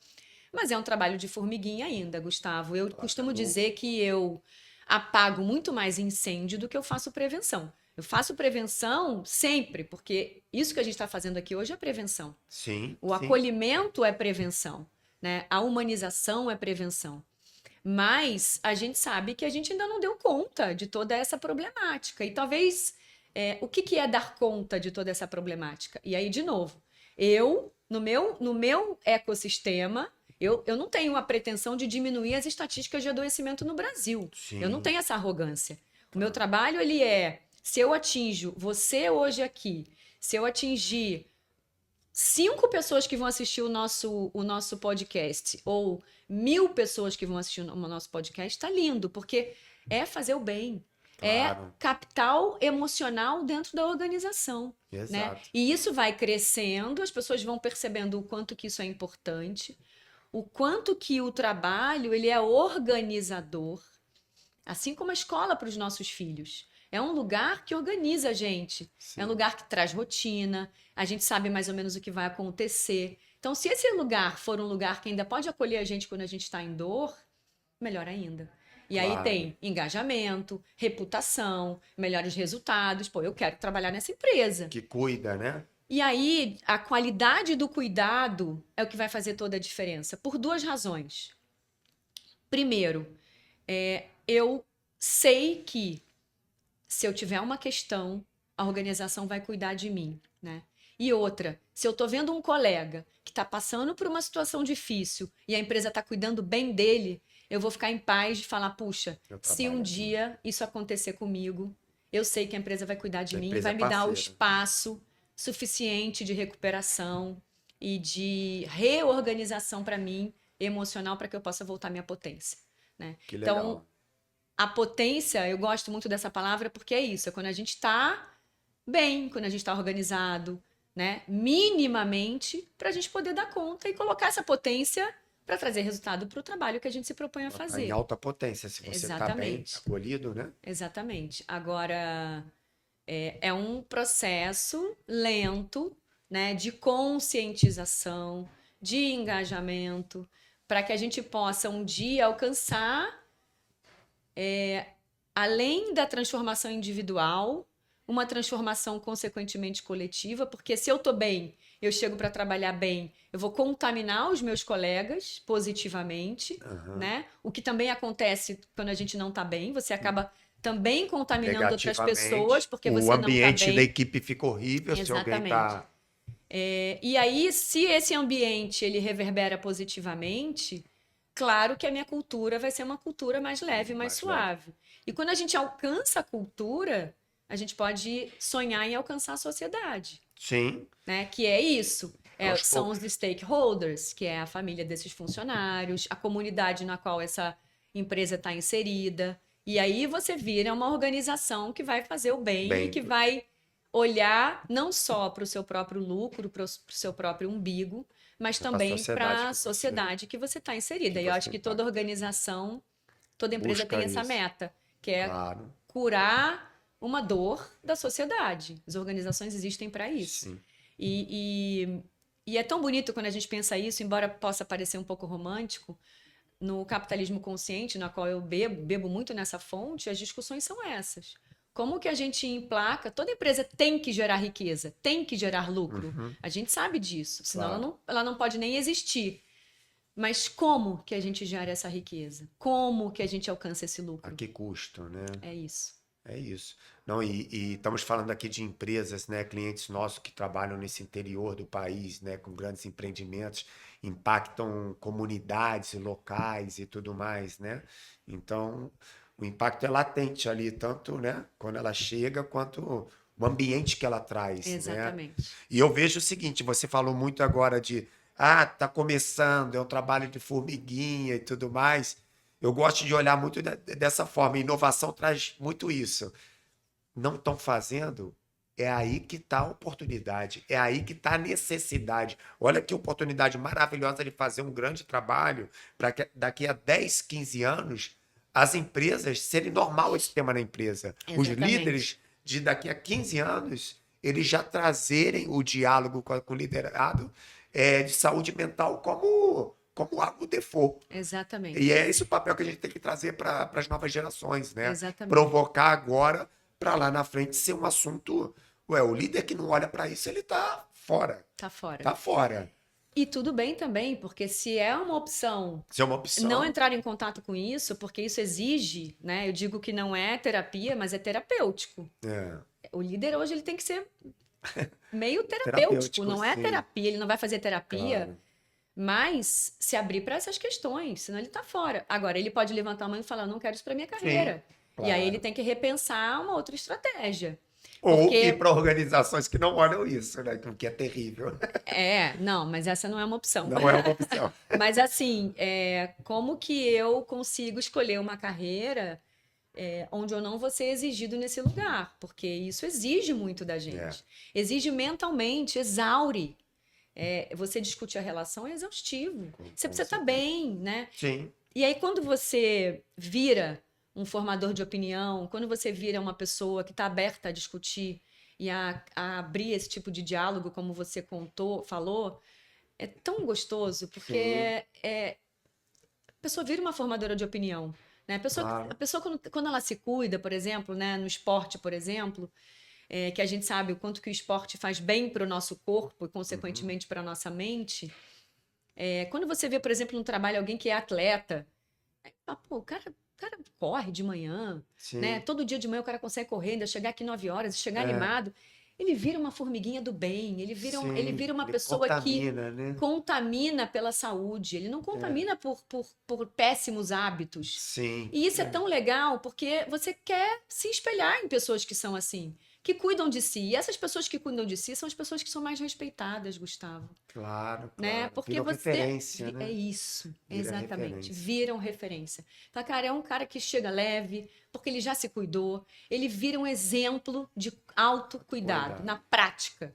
Speaker 2: mas é um trabalho de formiguinha ainda, Gustavo. Eu costumo dizer que eu apago muito mais incêndio do que eu faço prevenção. Eu faço prevenção sempre, porque isso que a gente está fazendo aqui hoje é prevenção.
Speaker 1: Sim.
Speaker 2: O acolhimento é prevenção, né? A humanização é prevenção. Mas a gente sabe que a gente ainda não deu conta de toda essa problemática. E talvez o que é dar conta de toda essa problemática? E aí, de novo, no meu ecossistema, eu não tenho a pretensão de diminuir as estatísticas de adoecimento no Brasil.
Speaker 1: Sim.
Speaker 2: Eu não tenho essa arrogância. O meu trabalho, ele se eu atinjo você hoje aqui, se eu atingir 5 pessoas que vão assistir o nosso podcast, ou 1.000 pessoas que vão assistir o nosso podcast, tá lindo, porque é fazer o bem.
Speaker 1: Claro.
Speaker 2: É capital emocional dentro da organização.
Speaker 1: Exato.
Speaker 2: Né? E isso vai crescendo, as pessoas vão percebendo o quanto que isso é importante, o quanto que o trabalho ele é organizador, assim como a escola para os nossos filhos. É um lugar que organiza a gente.
Speaker 1: Sim.
Speaker 2: É um lugar que traz rotina. A gente sabe mais ou menos o que vai acontecer. Então, se esse lugar for um lugar que ainda pode acolher a gente quando a gente está em dor, melhor ainda. E aí tem engajamento, reputação, melhores resultados. Pô, eu quero trabalhar nessa empresa.
Speaker 1: Que cuida, né?
Speaker 2: E aí, a qualidade do cuidado é o que vai fazer toda a diferença. Por 2 razões. Primeiro, eu sei que se eu tiver uma questão, a organização vai cuidar de mim, né? E outra, se eu tô vendo um colega que está passando por uma situação difícil e a empresa está cuidando bem dele, eu vou ficar em paz de falar, puxa, se um dia isso acontecer comigo, eu sei que a empresa vai cuidar de mim, vai me dar o espaço suficiente de recuperação e de reorganização para mim, emocional, para que eu possa voltar à minha potência, né?
Speaker 1: Que legal.
Speaker 2: Então, a potência, eu gosto muito dessa palavra porque é isso, é quando a gente está bem, quando a gente está organizado, né? Minimamente, para a gente poder dar conta e colocar essa potência para trazer resultado para o trabalho que a gente se propõe a fazer.
Speaker 1: Em alta potência, se você está bem acolhido, né?
Speaker 2: Exatamente. Agora, é um processo lento, né? De conscientização, de engajamento, para que a gente possa um dia alcançar além da transformação individual, uma transformação consequentemente coletiva, porque se eu estou bem, eu chego para trabalhar bem, eu vou contaminar os meus colegas positivamente, né? O que também acontece quando a gente não está bem, você acaba também contaminando outras pessoas, porque você não está bem.
Speaker 1: O ambiente da equipe fica horrível.
Speaker 2: Exatamente.
Speaker 1: Se alguém está...
Speaker 2: E aí, se esse ambiente ele reverbera positivamente, claro que a minha cultura vai ser uma cultura mais leve, mais suave. E quando a gente alcança a cultura, a gente pode sonhar em alcançar a sociedade.
Speaker 1: Sim.
Speaker 2: Né? Que é isso.
Speaker 1: Aos
Speaker 2: São
Speaker 1: poucos.
Speaker 2: os stakeholders, que é a família desses funcionários, a comunidade na qual essa empresa está inserida. E aí você vira uma organização que vai fazer o bem e
Speaker 1: Bem,
Speaker 2: que vai olhar não só para o seu próprio lucro, para o seu próprio umbigo, mas
Speaker 1: para a
Speaker 2: também
Speaker 1: sociedade
Speaker 2: para a sociedade que você está inserida.
Speaker 1: que
Speaker 2: E eu acho
Speaker 1: você
Speaker 2: que
Speaker 1: está.
Speaker 2: toda organização, toda empresa tem
Speaker 1: Busca
Speaker 2: essa
Speaker 1: isso.
Speaker 2: meta, que é
Speaker 1: Claro.
Speaker 2: curar uma dor da sociedade. As organizações existem para isso.
Speaker 1: Sim.
Speaker 2: E, e é tão bonito quando a gente pensa isso, embora possa parecer um pouco romântico, no capitalismo consciente, na qual eu bebo muito nessa fonte, as discussões são essas. Como que a gente emplaca? Toda empresa tem que gerar riqueza, tem que gerar lucro.
Speaker 1: Uhum,
Speaker 2: A gente sabe disso, senão
Speaker 1: claro.
Speaker 2: ela não pode nem existir. Mas como que a gente gera essa riqueza? Como que a gente alcança esse
Speaker 1: A
Speaker 2: lucro?
Speaker 1: que custo, né?
Speaker 2: É isso.
Speaker 1: É isso. Não, e estamos falando aqui de empresas, né, clientes nossos que trabalham nesse interior do país, né, com grandes empreendimentos, impactam comunidades locais e tudo mais, né? Então, o impacto é latente ali, tanto, né, quando ela chega, quanto o ambiente que ela traz, né?
Speaker 2: Exatamente.
Speaker 1: E eu vejo o seguinte, você falou muito agora de, tá começando, é um trabalho de formiguinha e tudo mais. Eu gosto de olhar muito dessa forma. A inovação traz muito isso. Não estão fazendo, é aí que está a oportunidade, é aí que está a necessidade. Olha que oportunidade maravilhosa de fazer um grande trabalho para que daqui a 10, 15 anos as empresas serem normal esse tema na empresa. Os
Speaker 2: Exatamente.
Speaker 1: líderes de daqui a 15 anos, eles já trazerem o diálogo com o liderado de saúde mental como algo default. E
Speaker 2: Exatamente.
Speaker 1: é esse o papel que a gente tem que trazer para as novas gerações, né?
Speaker 2: Exatamente.
Speaker 1: Provocar agora para lá na frente ser um assunto. Ué, o líder que não olha para isso, ele tá fora.
Speaker 2: Tá fora.
Speaker 1: Tá fora.
Speaker 2: E tudo bem também, porque se é uma opção
Speaker 1: Isso é uma
Speaker 2: não
Speaker 1: opção.
Speaker 2: entrar em contato com isso, porque isso exige, né? Eu digo que não é terapia, mas é terapêutico.
Speaker 1: É,
Speaker 2: O líder hoje ele tem que ser meio terapêutico,
Speaker 1: terapêutico,
Speaker 2: não é
Speaker 1: sim,
Speaker 2: terapia, ele não vai fazer terapia,
Speaker 1: claro.
Speaker 2: mas se abrir para essas questões, senão ele tá fora. Agora, ele pode levantar a mão e falar, eu não quero isso para minha
Speaker 1: Sim,
Speaker 2: carreira. E aí ele
Speaker 1: claro.
Speaker 2: tem que repensar uma outra estratégia.
Speaker 1: Ou ir
Speaker 2: Porque
Speaker 1: para organizações que não olham isso, né? O que é terrível.
Speaker 2: não, mas essa não é uma opção.
Speaker 1: Não é uma opção.
Speaker 2: Mas assim, como que eu consigo escolher uma carreira onde eu não vou ser exigido nesse lugar? Porque isso exige muito da
Speaker 1: É,
Speaker 2: gente. Exige mentalmente, exaure. Você discutir a relação é exaustivo. Você
Speaker 1: com
Speaker 2: precisa estar
Speaker 1: certeza.
Speaker 2: bem, né?
Speaker 1: Sim,
Speaker 2: E aí, quando você vira um formador de opinião, quando você vira uma pessoa que está aberta a discutir e a abrir esse tipo de diálogo, como você falou, é tão gostoso,
Speaker 1: sim,
Speaker 2: porque a pessoa vira uma formadora de opinião. Né? A
Speaker 1: claro.
Speaker 2: pessoa quando ela se cuida, por exemplo, né, no esporte, por exemplo, que a gente sabe o quanto que o esporte faz bem para o nosso corpo e,
Speaker 1: Uhum,
Speaker 2: consequentemente, para a nossa mente. Quando você vê, por exemplo, no trabalho alguém que é atleta, pô, o cara corre de manhã, né?
Speaker 1: sim.
Speaker 2: Todo dia de manhã o cara consegue correr, ainda chegar aqui 9 horas, chegar
Speaker 1: É,
Speaker 2: animado. Ele vira uma formiguinha do bem, ele
Speaker 1: sim.
Speaker 2: vira uma
Speaker 1: Ele
Speaker 2: pessoa que
Speaker 1: contamina, né?
Speaker 2: contamina pela saúde, ele não
Speaker 1: É,
Speaker 2: contamina por péssimos hábitos.
Speaker 1: sim.
Speaker 2: E isso é tão legal porque você quer se espelhar em pessoas que são assim, que cuidam de si. E essas pessoas que cuidam de si são as pessoas que são mais respeitadas, Gustavo,
Speaker 1: Claro,
Speaker 2: né?
Speaker 1: claro.
Speaker 2: Porque
Speaker 1: Virou
Speaker 2: você
Speaker 1: referência,
Speaker 2: é
Speaker 1: né?
Speaker 2: isso,
Speaker 1: Vira
Speaker 2: exatamente,
Speaker 1: referência.
Speaker 2: viram referência. Então, cara, é um cara que chega leve, porque ele já se cuidou, ele vira um exemplo de autocuidado na
Speaker 1: Cuidado.
Speaker 2: prática.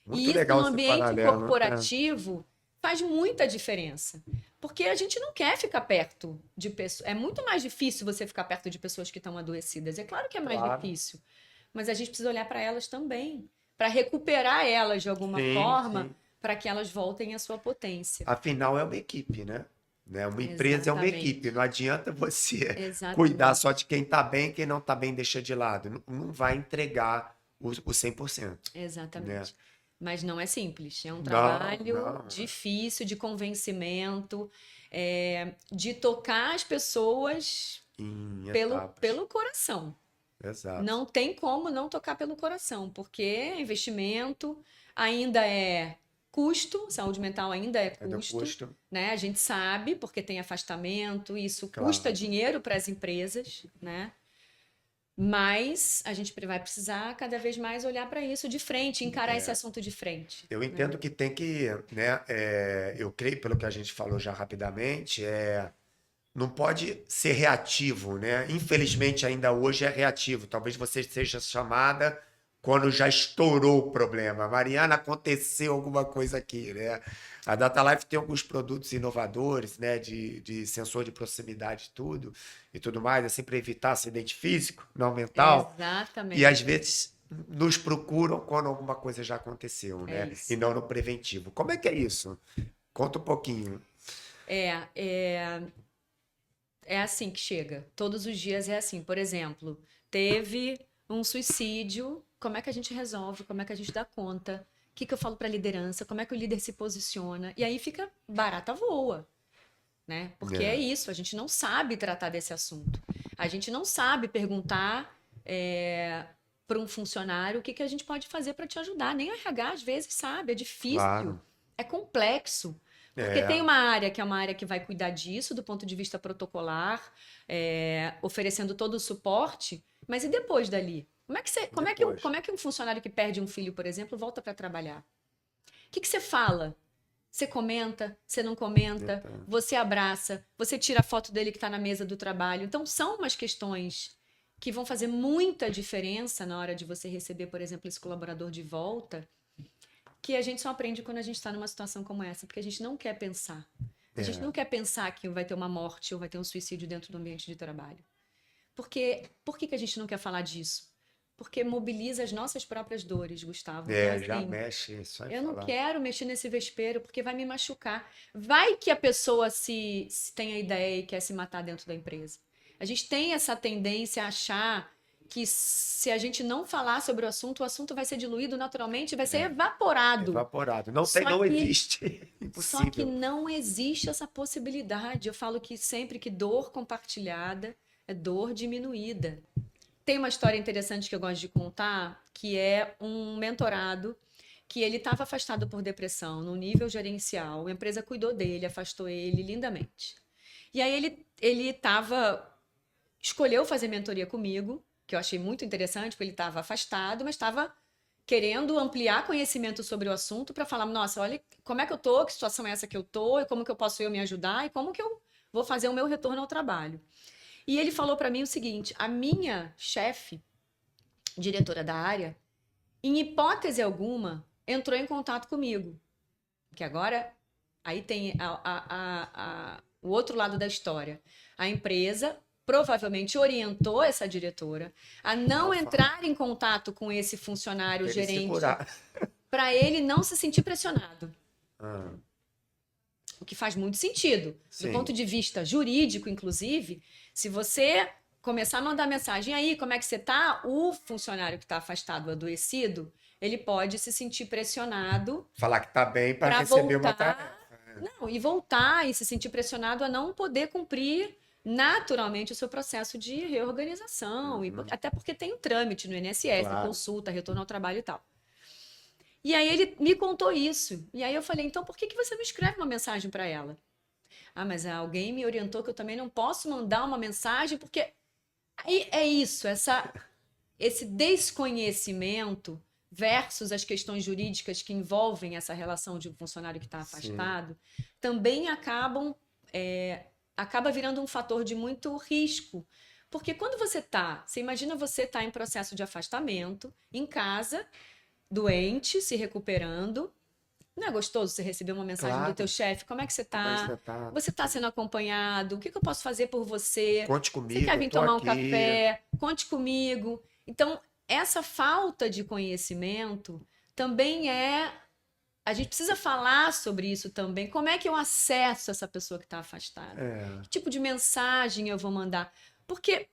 Speaker 1: Muito
Speaker 2: E isso
Speaker 1: legal
Speaker 2: no
Speaker 1: esse
Speaker 2: ambiente
Speaker 1: paralelo.
Speaker 2: corporativo faz muita diferença. Porque a gente não quer ficar perto de pessoas. É muito mais difícil você ficar perto de pessoas que estão adoecidas. É claro que é mais
Speaker 1: Claro.
Speaker 2: difícil, mas a gente precisa olhar para elas também, para recuperar elas de alguma
Speaker 1: Sim,
Speaker 2: forma,
Speaker 1: sim.
Speaker 2: para que elas voltem à sua potência.
Speaker 1: Afinal, é uma equipe, né? Uma empresa é uma equipe.
Speaker 2: Exatamente.
Speaker 1: Não adianta você cuidar
Speaker 2: Exatamente.
Speaker 1: só de quem está bem, quem não está bem deixa de lado. Não, não vai entregar o 100%, né?
Speaker 2: Exatamente. Mas não é simples. É um
Speaker 1: Não,
Speaker 2: trabalho
Speaker 1: não.
Speaker 2: difícil de convencimento, de tocar as pessoas
Speaker 1: Em
Speaker 2: pelo,
Speaker 1: etapas.
Speaker 2: pelo coração.
Speaker 1: Exato.
Speaker 2: Não tem como não tocar pelo coração, porque investimento ainda é custo, saúde mental ainda é
Speaker 1: É do
Speaker 2: custo,
Speaker 1: custo?
Speaker 2: né? A gente sabe, porque tem afastamento, isso custa
Speaker 1: Claro.
Speaker 2: dinheiro para as empresas, né? Mas a gente vai precisar cada vez mais olhar para isso de frente, encarar esse assunto de frente.
Speaker 1: Eu entendo que tem que, né? Eu creio, pelo que a gente falou já rapidamente, não pode ser reativo, né? Infelizmente, ainda hoje é reativo. Talvez você seja chamada quando já estourou o problema. Mariana, aconteceu alguma coisa aqui, né? A Data Life tem alguns produtos inovadores, né? De sensor de proximidade e tudo mais. É sempre evitar acidente físico, não mental.
Speaker 2: Exatamente.
Speaker 1: E às vezes nos procuram quando alguma coisa já aconteceu, né?
Speaker 2: Isso.
Speaker 1: E não no preventivo. Como é que é isso? Conta um pouquinho.
Speaker 2: É assim que chega. Todos os dias é assim. Por exemplo, teve um suicídio. Como é que a gente resolve? Como é que a gente dá conta? O que eu falo para a liderança? Como é que o líder se posiciona? E aí fica barata voa, né? Porque é isso. A gente não sabe tratar desse assunto. A gente não sabe perguntar para um funcionário o que a gente pode fazer para te ajudar. Nem o RH às vezes sabe. É difícil.
Speaker 1: Claro.
Speaker 2: É complexo. Porque tem uma área que é uma área que vai cuidar disso do ponto de vista protocolar, oferecendo todo o suporte, mas e depois dali? Como é que um funcionário que perde um filho, por exemplo, volta para trabalhar? O que você fala? Você comenta, você não comenta, você abraça, você tira a foto dele que está na mesa do trabalho. Então, são umas questões que vão fazer muita diferença na hora de você receber, por exemplo, esse colaborador de volta, que a gente só aprende quando a gente está numa situação como essa, porque a gente não quer pensar. A gente não quer pensar que vai ter uma morte ou vai ter um suicídio dentro do ambiente de trabalho. Por que a gente não quer falar disso? Porque mobiliza as nossas próprias dores, Gustavo. Então,
Speaker 1: Já
Speaker 2: assim,
Speaker 1: mexe, só em
Speaker 2: eu não
Speaker 1: falar.
Speaker 2: quero mexer nesse vespeiro porque vai me machucar. Vai que a pessoa se tem a ideia e quer se matar dentro da empresa. A gente tem essa tendência a achar que se a gente não falar sobre o assunto vai ser diluído naturalmente, vai ser evaporado.
Speaker 1: Evaporado. Não existe.
Speaker 2: Só que
Speaker 1: Impossível.
Speaker 2: não existe essa possibilidade. Eu falo que sempre que dor compartilhada é dor diminuída. Tem uma história interessante que eu gosto de contar, que é um mentorado que ele estava afastado por depressão no nível gerencial. A empresa cuidou dele, afastou ele lindamente. E aí ele escolheu fazer mentoria comigo, que eu achei muito interessante, porque ele estava afastado, mas estava querendo ampliar conhecimento sobre o assunto para falar, nossa, olha como é que eu tô, que situação é essa que eu tô, e como que eu posso me ajudar, e como que eu vou fazer o meu retorno ao trabalho. E ele falou para mim o seguinte: a minha chefe, diretora da área, em hipótese alguma, entrou em contato comigo. Que agora, aí tem o outro lado da história. A empresa provavelmente orientou essa diretora a não entrar em contato com esse funcionário gerente para ele não se sentir pressionado. O que faz muito sentido. Do ponto de vista jurídico, inclusive, se você começar a mandar mensagem aí, como é que você tá? O funcionário que está afastado, adoecido, ele pode se sentir pressionado.
Speaker 1: Falar que tá bem para receber uma tarefa.
Speaker 2: Não, e voltar e se sentir pressionado a não poder cumprir naturalmente o seu processo de reorganização. E, até porque tem um trâmite no INSS, consulta, retorno ao trabalho e tal. E aí ele me contou isso. E aí eu falei, então por que você não escreve uma mensagem para ela? Ah, mas alguém me orientou que eu também não posso mandar uma mensagem, porque aí é isso, esse desconhecimento versus as questões jurídicas que envolvem essa relação de um funcionário que está afastado, também acaba virando um fator de muito risco. Porque quando você imagina você tá em processo de afastamento, em casa, doente, se recuperando. Não é gostoso você receber uma mensagem do teu chefe? Como é que você tá? Você tá sendo acompanhado? O que eu posso fazer por você?
Speaker 1: Conte comigo.
Speaker 2: Você quer vir tomar um café? Conte comigo. Então, essa falta de conhecimento também a gente precisa falar sobre isso também. Como é que eu acesso essa pessoa que está afastada? Que tipo de mensagem eu vou mandar? Porque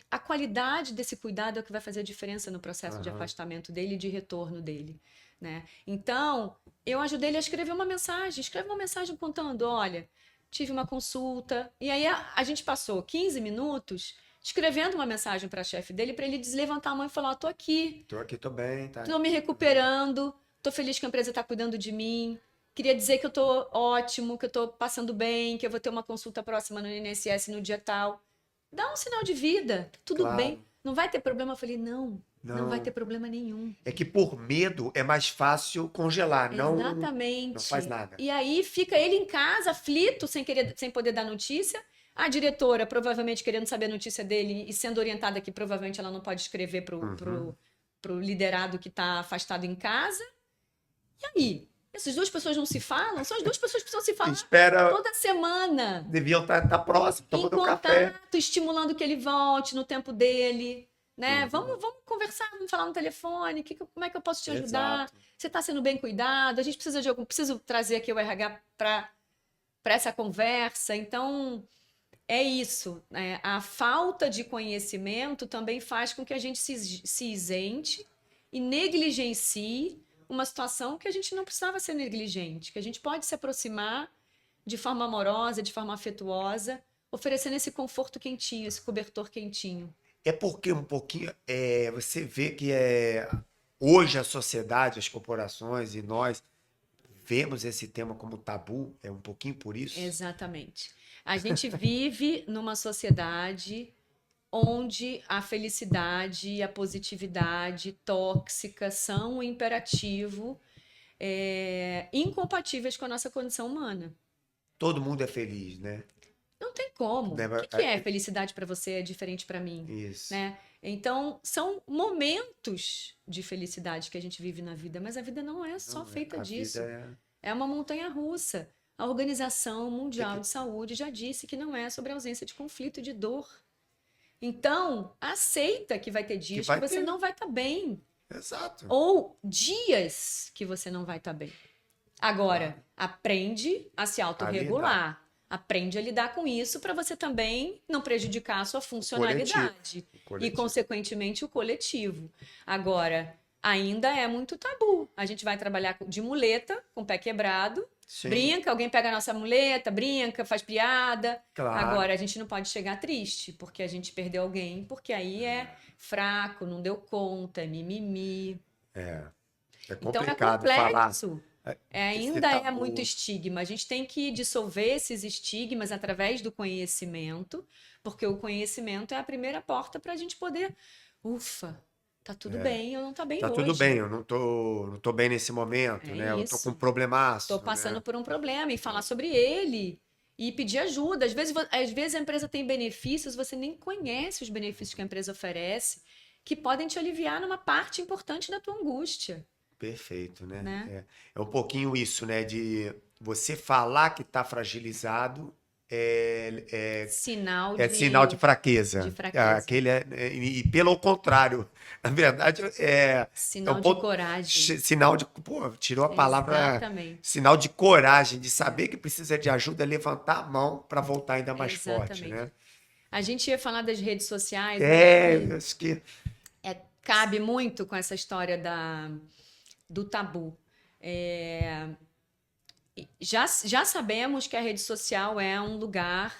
Speaker 2: a qualidade desse cuidado é o que vai fazer a diferença no processo de afastamento dele e de retorno dele, né? Então, eu ajudei ele a escrever uma mensagem. Escreve uma mensagem contando, olha, tive uma consulta. E aí a gente passou 15 minutos escrevendo uma mensagem para a chefe dele, para ele levantar a mão e falar, tô aqui.
Speaker 1: Tô aqui, tô bem, tá?
Speaker 2: Tô me recuperando, tô feliz que a empresa tá cuidando de mim. Queria dizer que eu tô ótimo, que eu tô passando bem, que eu vou ter uma consulta próxima no INSS no dia tal. Dá um sinal de vida, tudo bem. Não vai ter problema? Eu falei, não vai
Speaker 1: Não.
Speaker 2: ter problema nenhum.
Speaker 1: É que por medo é mais fácil congelar, não faz
Speaker 2: Exatamente.
Speaker 1: nada.
Speaker 2: E aí fica ele em casa, aflito, sem poder dar notícia. A diretora, provavelmente querendo saber a notícia dele e sendo orientada que provavelmente ela não pode escrever
Speaker 1: Uhum.
Speaker 2: pro liderado que está afastado em casa. E aí? Essas duas pessoas não se falam? São as duas pessoas que precisam se falar
Speaker 1: Espera,
Speaker 2: toda semana,
Speaker 1: deviam estar próximo,
Speaker 2: em
Speaker 1: tomando um café.
Speaker 2: contato, estimulando que ele volte no tempo dele. Né?
Speaker 1: Uhum.
Speaker 2: Vamos conversar, vamos falar no telefone. Como é que eu posso te ajudar?
Speaker 1: Exato.
Speaker 2: Você está sendo bem cuidado? A gente precisa de algum. Preciso trazer aqui o RH para essa conversa. Então, é isso. Né? A falta de conhecimento também faz com que a gente se isente e negligencie uma situação que a gente não precisava ser negligente, que a gente pode se aproximar de forma amorosa, de forma afetuosa, oferecendo esse conforto quentinho, esse cobertor quentinho.
Speaker 1: É porque um pouquinho, você vê que hoje a sociedade, as corporações e nós vemos esse tema como tabu, é um pouquinho por isso.
Speaker 2: Exatamente. A gente vive numa sociedade onde a felicidade e a positividade tóxica são um imperativo incompatíveis com a nossa condição humana.
Speaker 1: Todo mundo é feliz, né?
Speaker 2: Não tem como.
Speaker 1: Né?
Speaker 2: O que é felicidade para você é diferente para mim,
Speaker 1: Isso.
Speaker 2: né? Então, são momentos de felicidade que a gente vive na vida, mas a vida não é só
Speaker 1: Não,
Speaker 2: feita
Speaker 1: a
Speaker 2: disso.
Speaker 1: vida
Speaker 2: É uma montanha-russa. A Organização Mundial
Speaker 1: que-
Speaker 2: de Saúde já disse que não é sobre a ausência de conflito e de dor. Então, aceita que vai ter dias que
Speaker 1: vai
Speaker 2: você
Speaker 1: ter.
Speaker 2: não vai estar bem.
Speaker 1: Exato.
Speaker 2: Ou dias que você não vai estar bem. Agora, aprende a se autorregular. Aprende a lidar com isso para você também não prejudicar a sua funcionalidade
Speaker 1: O
Speaker 2: e,
Speaker 1: coletivo.
Speaker 2: consequentemente, o coletivo. Agora, ainda é muito tabu. A gente vai trabalhar de muleta, com o pé quebrado,
Speaker 1: Sim,
Speaker 2: brinca, alguém pega a nossa muleta, brinca, faz piada.
Speaker 1: claro.
Speaker 2: Agora, a gente não pode chegar triste, porque a gente perdeu alguém, porque aí é fraco, não deu conta, é mimimi.
Speaker 1: É
Speaker 2: Então, é
Speaker 1: complicado falar.
Speaker 2: complexo.
Speaker 1: Esse
Speaker 2: Ainda é
Speaker 1: tabu.
Speaker 2: muito estigma. A gente tem que dissolver esses estigmas através do conhecimento, porque o conhecimento é a primeira porta para a gente poder. Ufa, tá tudo bem, eu não tá bem
Speaker 1: Tá
Speaker 2: hoje.
Speaker 1: tudo bem, eu não tô bem nesse momento,
Speaker 2: É
Speaker 1: né? Eu tô com um
Speaker 2: isso.
Speaker 1: problemaço,
Speaker 2: Estou passando
Speaker 1: né?
Speaker 2: por um problema e falar sobre ele e pedir ajuda. Às vezes a empresa tem benefícios, você nem conhece os benefícios que a empresa oferece, que podem te aliviar numa parte importante da tua angústia,
Speaker 1: Perfeito, né?
Speaker 2: né?
Speaker 1: É um pouquinho isso, né? De você falar que tá fragilizado
Speaker 2: Sinal
Speaker 1: é sinal de
Speaker 2: de
Speaker 1: fraqueza.
Speaker 2: fraqueza.
Speaker 1: E pelo contrário, na verdade, é um
Speaker 2: Sinal de
Speaker 1: ponto,
Speaker 2: coragem.
Speaker 1: sinal de. Pô, tirou a palavra.
Speaker 2: Exatamente.
Speaker 1: Sinal de coragem, de saber que precisa de ajuda, levantar a mão para voltar ainda mais forte,
Speaker 2: Exatamente.
Speaker 1: né?
Speaker 2: A gente ia falar das redes sociais, eu acho
Speaker 1: É,
Speaker 2: que
Speaker 1: acho que.
Speaker 2: cabe muito com essa história do tabu. É, já sabemos que a rede social é um lugar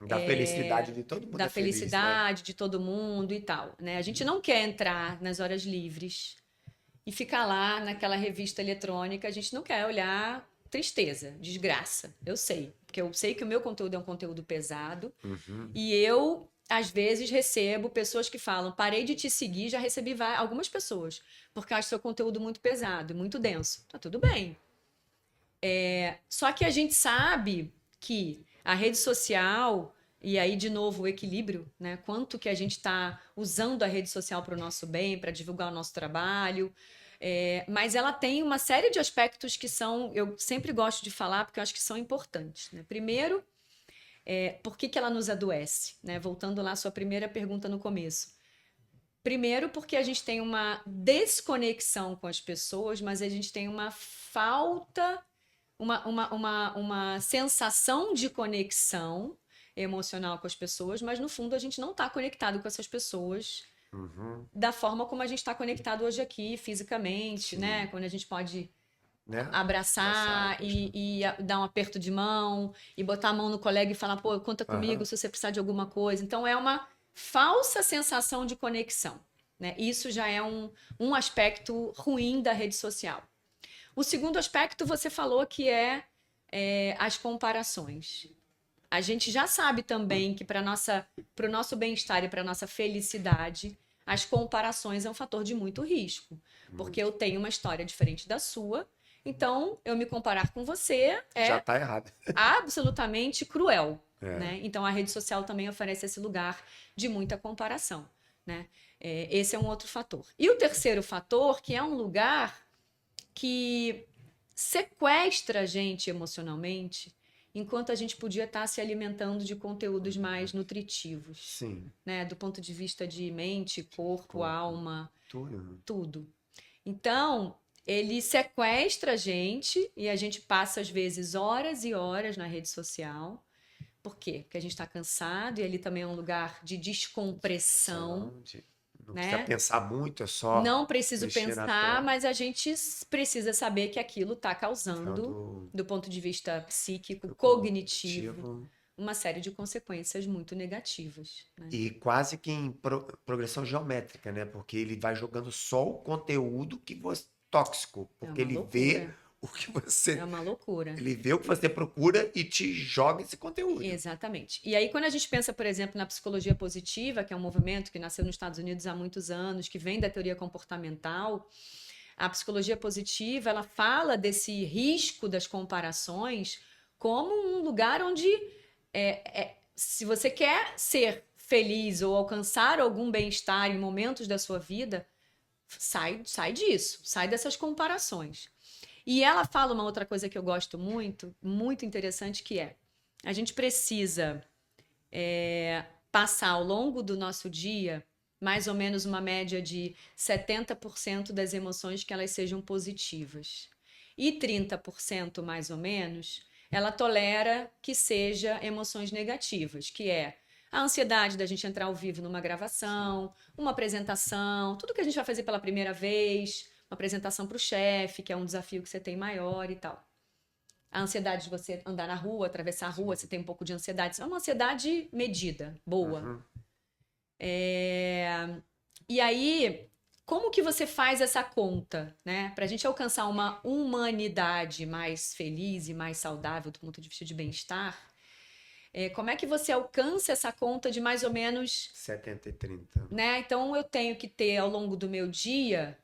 Speaker 1: Da felicidade de todo mundo
Speaker 2: da
Speaker 1: é feliz, né?
Speaker 2: felicidade de todo mundo e tal, né? A gente não quer entrar nas horas livres e ficar lá naquela revista eletrônica, a gente não quer olhar tristeza, desgraça. Eu sei, porque eu sei que o meu conteúdo é um conteúdo pesado e eu às vezes recebo pessoas que falam: parei de te seguir, já recebi algumas pessoas, porque eu acho seu conteúdo muito pesado, muito denso. Tá tudo bem. Só que a gente sabe que a rede social, e aí de novo o equilíbrio, né? Quanto que a gente está usando a rede social para o nosso bem, para divulgar o nosso trabalho. Mas ela tem uma série de aspectos que eu sempre gosto de falar, porque eu acho que são importantes. Né? Primeiro, por que ela nos adoece? Né? Voltando lá à sua primeira pergunta no começo. Primeiro, porque a gente tem uma desconexão com as pessoas, mas a gente tem uma falta, uma sensação de conexão emocional com as pessoas, mas no fundo a gente não está conectado com essas pessoas da forma como a gente está conectado hoje aqui, fisicamente, né? Quando a gente pode
Speaker 1: Né?
Speaker 2: abraçar e dar um aperto de mão e botar a mão no colega e falar, pô, conta comigo se você precisar de alguma coisa. Então é uma falsa sensação de conexão, né? Isso já é um aspecto ruim da rede social. O segundo aspecto você falou que é as comparações. a gente já sabe também que para o nosso bem-estar e para nossa felicidade, as comparações é um fator de muito risco. Porque eu tenho uma história diferente da sua, então eu me comparar com você
Speaker 1: Já
Speaker 2: é
Speaker 1: tá errado.
Speaker 2: absolutamente cruel.
Speaker 1: É.
Speaker 2: Né? Então a rede social também oferece esse lugar de muita comparação. Né? Esse é um outro fator. E o terceiro fator, que é um lugar que sequestra a gente emocionalmente, enquanto a gente podia estar se alimentando de conteúdos mais nutritivos,
Speaker 1: Sim.
Speaker 2: né? Do ponto de vista de mente, corpo, alma,
Speaker 1: Tudo.
Speaker 2: tudo. Então, ele sequestra a gente e a gente passa, às vezes, horas e horas na rede social. Por quê? Porque a gente está cansado e ali também é um lugar de descompressão,
Speaker 1: Não precisa
Speaker 2: né?
Speaker 1: pensar muito, é só
Speaker 2: Não preciso
Speaker 1: mexer na
Speaker 2: pensar,
Speaker 1: tela.
Speaker 2: mas a gente precisa saber que aquilo está causando,
Speaker 1: Sendo
Speaker 2: do ponto de vista psíquico, cognitivo,
Speaker 1: cognitivo.
Speaker 2: uma série de consequências muito negativas. Né?
Speaker 1: E quase que em progressão geométrica, né? Porque ele vai jogando só o conteúdo que você tóxico,
Speaker 2: É
Speaker 1: porque
Speaker 2: uma
Speaker 1: ele vê
Speaker 2: loucura.
Speaker 1: o que
Speaker 2: É
Speaker 1: você
Speaker 2: uma loucura.
Speaker 1: ele vê o que você procura e te joga esse conteúdo.
Speaker 2: Exatamente. E aí, quando a gente pensa, por exemplo, na psicologia positiva, que é um movimento que nasceu nos Estados Unidos há muitos anos, que vem da teoria comportamental, a psicologia positiva, ela fala desse risco das comparações como um lugar onde, se você quer ser feliz ou alcançar algum bem-estar em momentos da sua vida, sai disso, sai dessas comparações. E ela fala uma outra coisa que eu gosto muito, muito interessante, que é a gente precisa passar ao longo do nosso dia mais ou menos uma média de 70% das emoções que elas sejam positivas. E 30% mais ou menos, ela tolera que seja emoções negativas, que é a ansiedade da gente entrar ao vivo numa gravação, uma apresentação, tudo que a gente vai fazer pela primeira vez, uma apresentação para o chefe, que é um desafio que você tem maior e tal. A ansiedade de você andar na rua, atravessar a rua, você tem um pouco de ansiedade. É uma ansiedade medida, boa.
Speaker 1: Uhum.
Speaker 2: E aí, como que você faz essa conta, né? Para a gente alcançar uma humanidade mais feliz e mais saudável do ponto de vista de bem-estar, como é que você alcança essa conta de mais ou menos,
Speaker 1: 70 e 30.
Speaker 2: né? Então, eu tenho que ter ao longo do meu dia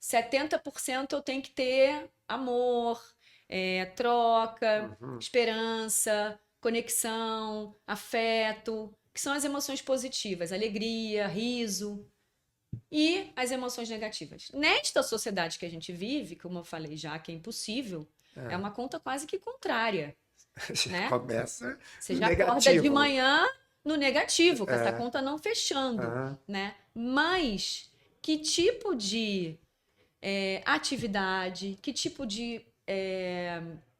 Speaker 2: 70% eu tenho que ter amor, troca,
Speaker 1: Uhum.
Speaker 2: esperança, conexão, afeto, que são as emoções positivas, alegria, riso, e as emoções negativas. Nesta sociedade que a gente vive, como eu falei já, que é impossível, é uma conta quase que contrária,
Speaker 1: Já
Speaker 2: né?
Speaker 1: começa
Speaker 2: Você
Speaker 1: no
Speaker 2: já acorda de
Speaker 1: negativo.
Speaker 2: manhã no negativo, com essa conta não fechando,
Speaker 1: Aham.
Speaker 2: né? Mas que tipo de atividade, que tipo de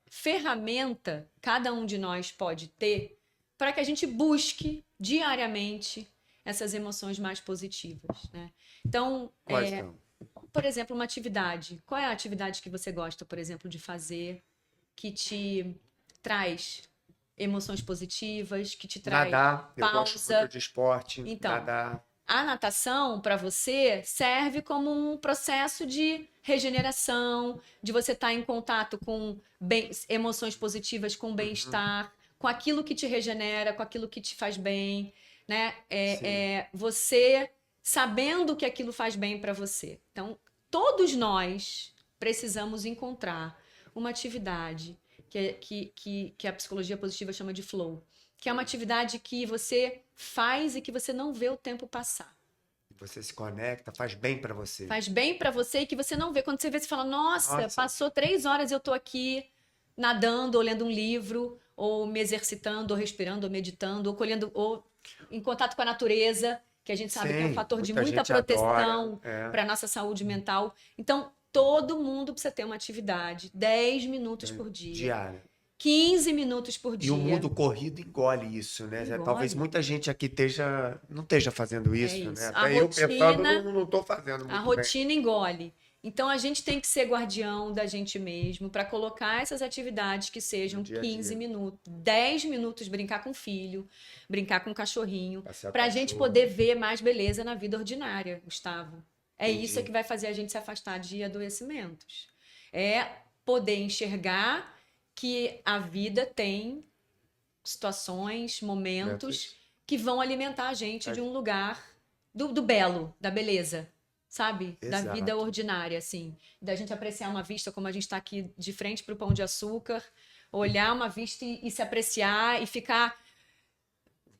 Speaker 2: ferramenta cada um de nós pode ter para que a gente busque diariamente essas emoções mais positivas, né? Então,
Speaker 1: Quais são?
Speaker 2: por exemplo, uma atividade. Qual é a atividade que você gosta, por exemplo, de fazer que te traz emoções positivas, que te traz
Speaker 1: Nadar, eu gosto muito
Speaker 2: pausa?
Speaker 1: de esporte,
Speaker 2: Então,
Speaker 1: nadar.
Speaker 2: a natação, para você, serve como um processo de regeneração, de você estar em contato com emoções positivas, com bem-estar, com aquilo que te regenera, com aquilo que te faz bem, né?
Speaker 1: Sim.
Speaker 2: Você sabendo que aquilo faz bem para você. Então, todos nós precisamos encontrar uma atividade que a psicologia positiva chama de flow, que é uma atividade que você faz e que você não vê o tempo passar.
Speaker 1: Você se conecta, faz bem pra você.
Speaker 2: Faz bem pra você e que você não vê. Quando você vê, você fala, nossa,
Speaker 1: Nossa,
Speaker 2: passou 3 horas e eu tô aqui nadando, ou lendo um livro, ou me exercitando, ou respirando, ou meditando, ou colhendo, ou em contato com a natureza, que a gente sabe que é um
Speaker 1: sim,
Speaker 2: fator de
Speaker 1: muita
Speaker 2: muita
Speaker 1: gente adora.
Speaker 2: proteção para a nossa saúde mental. Então, todo mundo precisa ter uma atividade, 10 minutos por dia,
Speaker 1: Diária.
Speaker 2: 15 minutos por
Speaker 1: E o
Speaker 2: dia.
Speaker 1: mundo corrido engole isso, né? Talvez
Speaker 2: Engole.
Speaker 1: muita gente aqui não esteja fazendo
Speaker 2: É
Speaker 1: isso, né?
Speaker 2: isso.
Speaker 1: Até eu pensando, não estou fazendo
Speaker 2: A
Speaker 1: muito bem.
Speaker 2: rotina engole. Então a gente tem que ser guardião da gente mesmo para colocar essas atividades que sejam
Speaker 1: No dia a
Speaker 2: 15
Speaker 1: dia.
Speaker 2: minutos, 10 minutos, brincar com o filho, brincar com o cachorrinho,
Speaker 1: Passear
Speaker 2: para a
Speaker 1: com
Speaker 2: gente
Speaker 1: cachorro.
Speaker 2: poder ver mais beleza na vida ordinária, Gustavo. É isso
Speaker 1: Entendi.
Speaker 2: que vai fazer a gente se afastar de adoecimentos. É poder enxergar que a vida tem situações, momentos que vão alimentar a gente de um lugar do belo, da beleza, sabe? Da vida
Speaker 1: Exato.
Speaker 2: ordinária, assim. Da gente apreciar uma vista como a gente está aqui de frente para o Pão de Açúcar, olhar uma vista e se apreciar e ficar